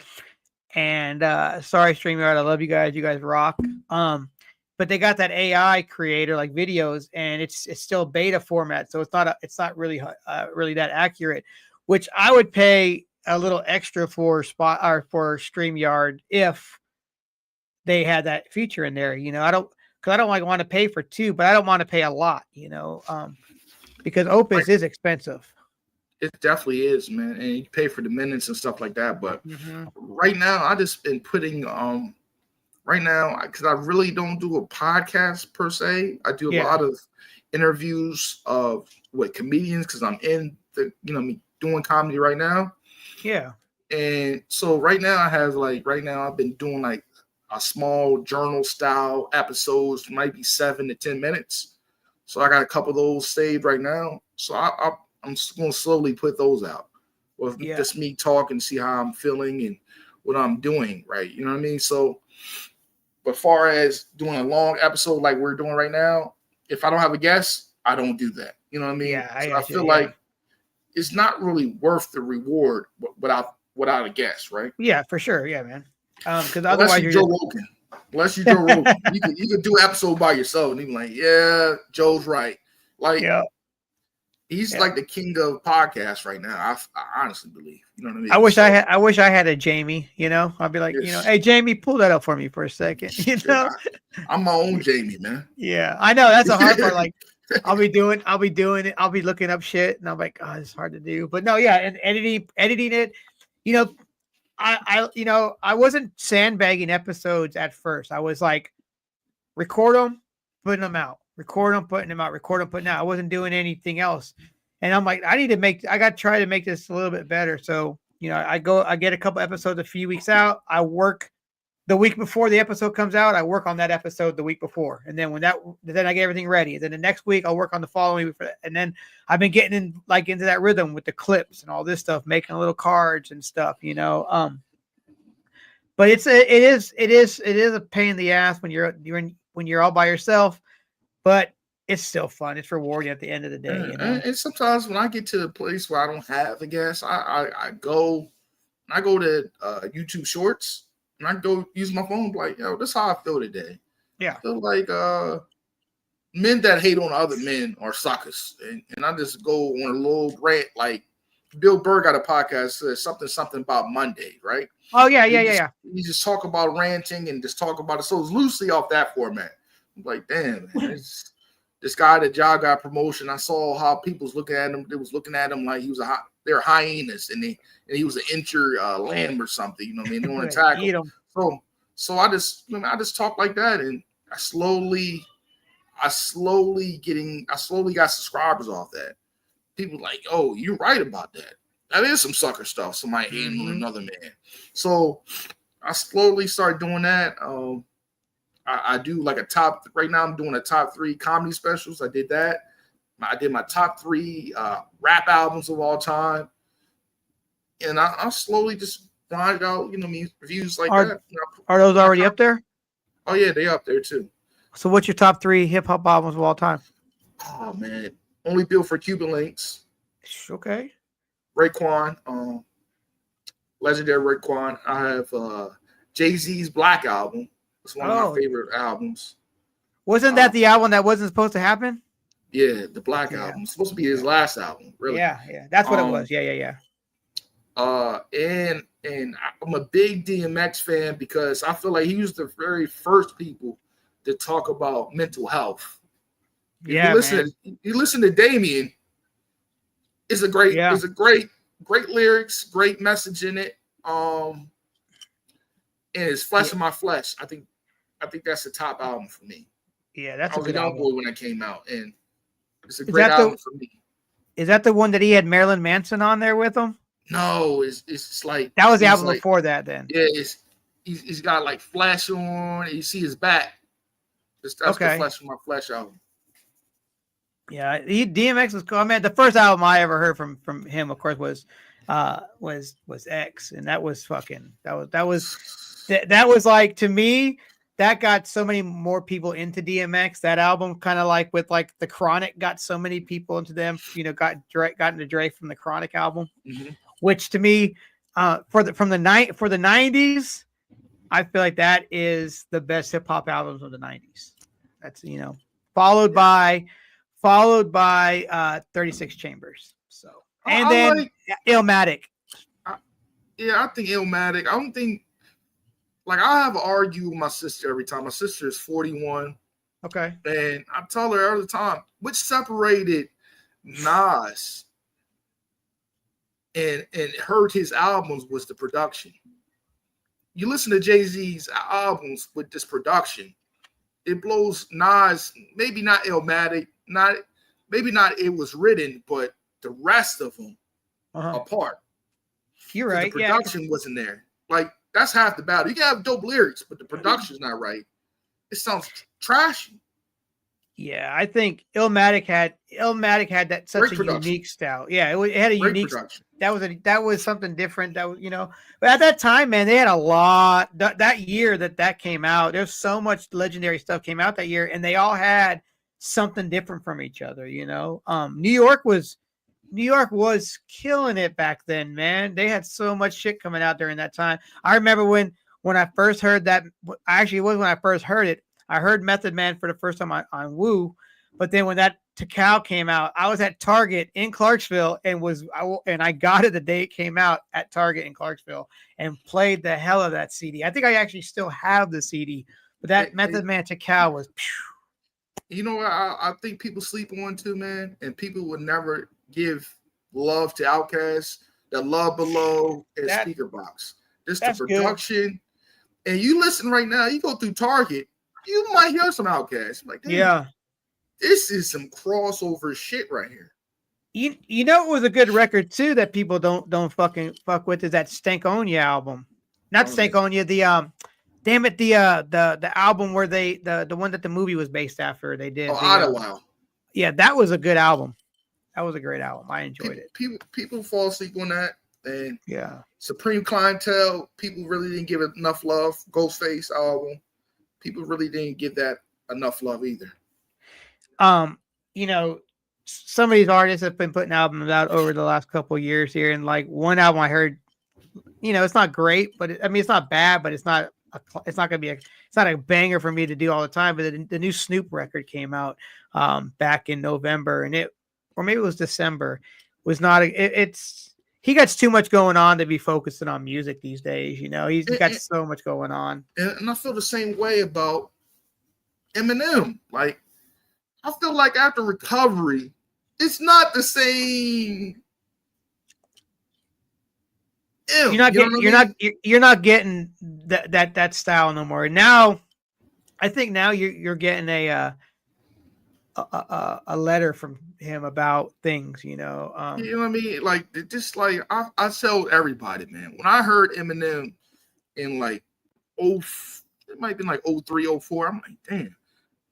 And sorry, StreamYard, I love you guys. You guys rock. But they got that AI creator like videos, and it's still beta format, so it's not really really that accurate. Which I would pay a little extra for StreamYard if they had that feature in there. You know, because I don't like want to pay for two, but I don't want to pay a lot. You know, because Opus is expensive.
It definitely is, man, and you pay for the minutes and stuff like that. But
Mm-hmm.
right now, I just been putting right now because I really don't do a podcast per se. I do a lot of interviews with comedians because I'm in the me doing comedy right now.
Yeah.
And so right now I've been doing like a small journal style episodes, might be 7 to 10 minutes. So I got a couple of those saved right now. So I'm just going to slowly put those out with just me talking, see how I'm feeling and what I'm doing, right? You know what I mean? So, but far as doing a long episode like we're doing right now, if I don't have a guest, I don't do that. You know what I mean?
Yeah,
I feel like it's not really worth the reward without a guest, right?
Yeah, for sure. Yeah, man. Because
Unless
otherwise
you're
you're
Joe Rogan. Unless you're Joe Rogan, you could do an episode by yourself and you're like, yeah, Joe's right. Like, he's like the king of podcasts right now. I honestly believe. You know what I mean?
I wish I had a Jamie. You know, I'd be like, hey Jamie, pull that up for me for a second. You know,
I'm my own Jamie, man.
Yeah, I know that's a hard part. Like, I'll be doing it. I'll be looking up shit, and I'm like, oh, it's hard to do. But no, yeah, and editing it. You know, I wasn't sandbagging episodes at first. I was like, record them, putting them out, record them, putting them out, record them, putting out. I wasn't doing anything else. And I'm like, I got to try to make this a little bit better. So, I get a couple episodes a few weeks out. I work the week before the episode comes out. I work on that episode the week before. And then then I get everything ready. And then the next week I'll work on the following week. And then I've been getting into that rhythm with the clips and all this stuff, making little cards and stuff, but it is a pain in the ass when you're all by yourself, but it's still fun. It's rewarding at the end of the day.
And sometimes when I get to the place where I don't have a guest, I go to YouTube Shorts and I go use my phone. Like, yo, this is how I feel today.
Yeah.
I feel like men that hate on other men are suckers, and I just go on a little rant. Like Bill Burr got a podcast says something about Monday, right?
Oh yeah.
You just talk about ranting and just talk about it. So it's loosely off that format. I'm like, damn, man, this guy that job got promotion. I saw how people's looking at him. They was looking at him like they're hyenas and he was an injured lamb or something. You know what I mean? They want to attack him. So I just talk like that, and I slowly got subscribers off that. People like, oh, you're right about that. That is some sucker stuff. Somebody hating on another man. So I slowly started doing that. I do like right now I'm doing a top 3 comedy specials. I did that. I did my top 3 rap albums of all time. And I slowly just find out, reviews like that.
Are those already up there?
Oh yeah, they up there too.
So what's your top 3 hip hop albums of all time?
Oh man. Only Built for Cuban Links.
Okay.
Raekwon, legendary Raekwon. I have Jay-Z's Black Album. It's one of my favorite albums.
Wasn't that the album that wasn't supposed to happen?
Yeah, the Black
Yeah.
album. It's supposed to be his last album, really.
Yeah. That's what it was. Yeah.
And I'm a big DMX fan because I feel like he was the very first people to talk about mental health. If
Yeah, man.
you listen to Damien, it's a great lyrics, great message in it. And it's Flesh of My Flesh. I think that's the top album for me.
Yeah, that's
I
a
was a
good
young
album.
boy when that came out, and it's a great album for me.
Is that the one that he had Marilyn Manson on there with him?
No, it's like
that was the album before that. Then
he's got like flash on. And you see his back. That's the Flesh of My Flesh album.
Yeah, DMX was cool. I mean, the first album I ever heard from him, of course, was X, and that was like, to me, that got so many more people into DMX. That album, kind of like with like the Chronic, got so many people into them. You know, got into Dre from the Chronic album, which to me, for the 90s, I feel like that is the best hip hop albums of the 90s. That's, followed by 36 Chambers. So, and then like, Illmatic.
I think Illmatic. I don't think, like, I have argued with my sister every time. My sister is 41.
Okay.
And I tell her all the time, which separated Nas and hurt his albums was the production. You listen to Jay-Z's albums with this production, it blows Nas, maybe not Illmatic, maybe not It Was Written, but the rest of them apart.
You're right.
The production wasn't there. Like, that's half the battle. You can have dope lyrics, but the production's not right. It sounds trashy.
Yeah, I think Illmatic had that such a unique style. Yeah, it had a unique production. That was something different. That was, but at that time, man, they had a lot. That year that came out, there's so much legendary stuff came out that year, and they all had something different from each other. New York was killing it back then, man. They had so much shit coming out during that time. I remember when I first heard that. Actually, it was when I first heard it. I heard Method Man for the first time on Woo, but then when that Takao came out, I was at Target in Clarksville and I got it the day it came out at Target in Clarksville and played the hell of that CD. I think I actually still have the CD, but that Method Man Takao was.
You know what I think people sleep on too, man, and people would never give love to Outkast, the Love Below, and Speaker Box. Just the production, good. And you listen right now. You go through Target. You might hear some Outkast. Like, this is some crossover shit right here.
You know it was a good record too that people don't fucking fuck with is that Stankonia album. Not Stankonia, the the album where the one that the movie was based after they did.
Ottawa.
Yeah, that was a good album. That was a great album. I enjoyed it.
People fall asleep on that. And
yeah,
Supreme Clientele, people really didn't give it enough love. Ghostface album. People really didn't give that enough love either.
Some of these artists have been putting albums out over the last couple of years here, and like one album I heard, it's not great, but it's not bad, but it's not a banger for me to do all the time. But the new Snoop record came out back in November, or maybe it was December. Was not he got too much going on to be focusing on music these days. He's got so much going on.
And I feel the same way about Eminem. Like, I feel like after Recovery, it's not the same.
You're not getting that style no more. Now, I think now you're getting a letter from him about things,
you know what I mean? Like, just like I told everybody, man, when I heard Eminem in like it might have been like 03, 04, I'm like, damn,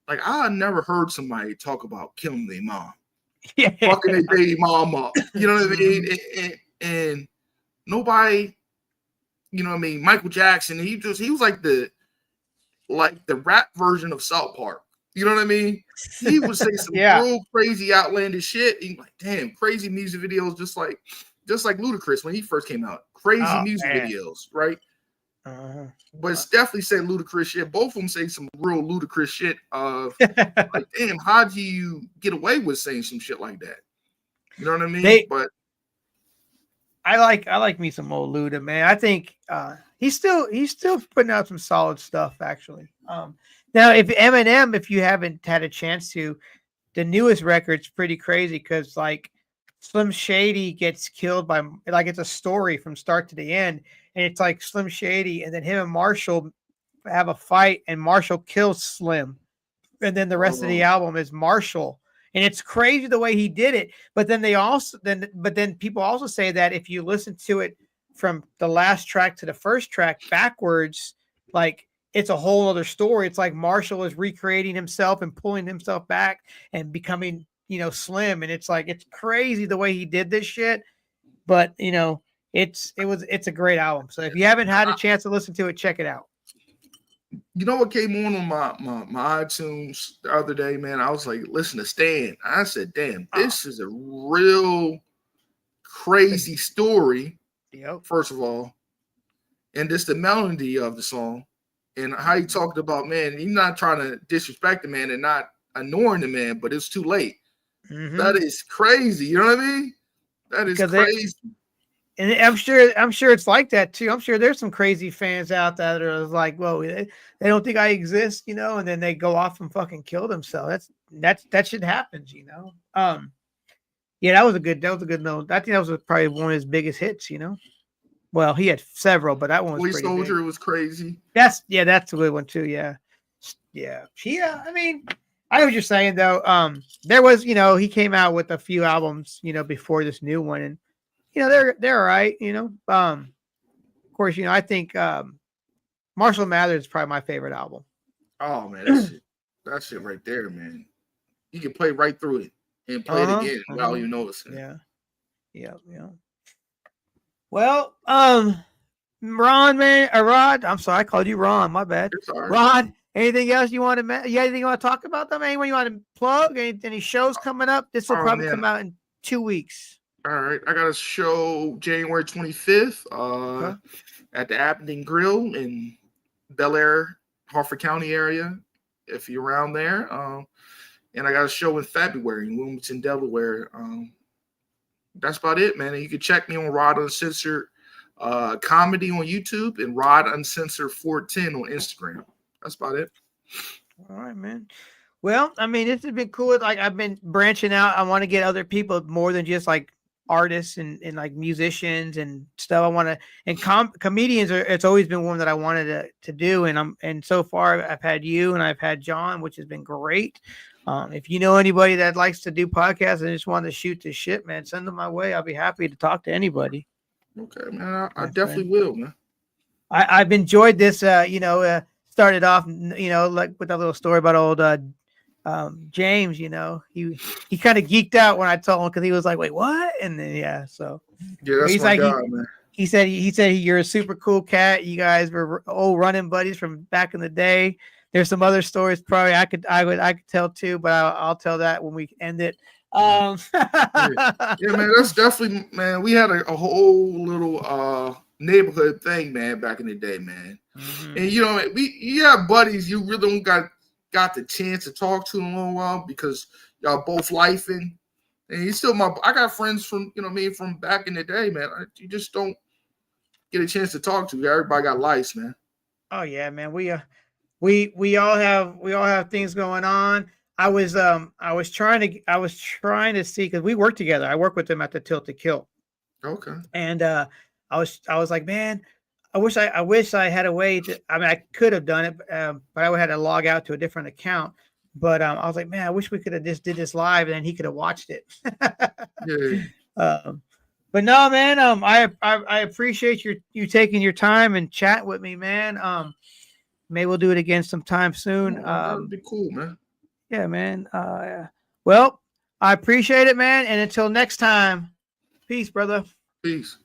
like I never heard somebody talk about killing their mom, fucking their baby mom up, you know what I mean? And nobody, you know what I mean? Michael Jackson, he was like the rap version of South Park. You know what I mean? He would say some real crazy, outlandish shit. And like, damn, crazy music videos, just like Ludacris when he first came out. Crazy music videos, right? but it's definitely say ludicrous shit. Both of them say some real ludicrous shit. Like, damn, how do you get away with saying some shit like that? You know what I mean? But
I like me some old Luda, man. I think he's still putting out some solid stuff, actually. Now, if Eminem, if you haven't had a chance to, the newest record's pretty crazy because like Slim Shady gets killed by, like, it's a story from start to the end, and it's like Slim Shady and then him and Marshall have a fight, and Marshall kills Slim, and then the rest of the album is Marshall. And it's crazy the way he did it. But then people also say that if you listen to it from the last track to the first track backwards, like it's a whole other story. It's like Marshall is recreating himself and pulling himself back and becoming, Slim. And it's like, it's crazy the way he did this shit. But it's a great album. So if you haven't had a chance to listen to it, check it out.
You know what came on my iTunes the other day, man? I was like, listen to Stan. I said, damn, this is a real crazy story.
Yep.
First of all, and just the melody of the song and how he talked about, man, he's not trying to disrespect the man and not ignoring the man, but it's too late. Mm-hmm. That is crazy. You know what I mean? That is crazy.
And I'm sure it's like that too. I'm sure there's some crazy fans out there that are like, "Whoa, they don't think I exist," and then they go off and fucking kill themselves. That shit happens, Yeah, that was a good note. I think that was probably one of his biggest hits, Well, he had several, but that one was
Boy
pretty
Soldier
big.
was crazy.
That's a good one too. Yeah. I mean, I know what you're saying though. There was, he came out with a few albums, before this new one, and they're all right, Of course, I think Marshall Mathers is probably my favorite album.
Oh man, that shit right there, man. You can play right through it and play it again while you know it's
Yeah. Well, Rod, I'm sorry, I called you Ron, my bad. Rod, anything else you want to anything you want to talk about them? Anyone you want to plug? Any shows coming up? This will probably come out in 2 weeks.
All right, I got a show January 25th at the Abington Grill in Bel Air, Harford County area, if you're around there. And I got a show in February in Wilmington, Delaware. That's about it, man. And you can check me on Rod Uncensored comedy on YouTube and Rod Uncensored 410 on Instagram. That's about it.
All right, man. Well, I mean, this has been cool. Like, I've been branching out. I want to get other people more than just like artists and like musicians and stuff. I want to, and comedians it's always been one that I wanted to do. And so far I've had you and I've had John, which has been great. If you know anybody that likes to do podcasts and just want to shoot this shit, man, send them my way. I'll be happy to talk to anybody.
Okay, man. I definitely will, man.
I've enjoyed this, started off, like with that little story about old James, he kind of geeked out when I told him because he was like, "Wait, what?" And then so
that's
he's
my
like,
guy, man.
He said you're a super cool cat. You guys were old running buddies from back in the day. There's some other stories probably I could tell too, but I'll tell that when we end it.
Yeah, man, that's definitely, man. We had a whole little neighborhood thing, man, back in the day, man. Mm-hmm. And you have buddies you really don't got the chance to talk to in a little while because y'all both lifing. And he's still I got friends from from back in the day, man. You just don't get a chance to talk to. Everybody got lives, man.
Oh yeah, man. We all have things going on. I was trying to see because we work together. I work with them at the Tilt to Kill.
Okay.
And I was like, man, I wish I had a way to. I mean, I could have done it, but I would have had to log out to a different account. But I was like, man, I wish we could have just did this live, and then he could have watched it.
Yeah.
But no, man. I appreciate you taking your time and chat with me, man. Maybe we'll do it again sometime soon.
That'd be cool, man.
Yeah, man. Well, I appreciate it, man. And until next time, peace, brother.
Peace.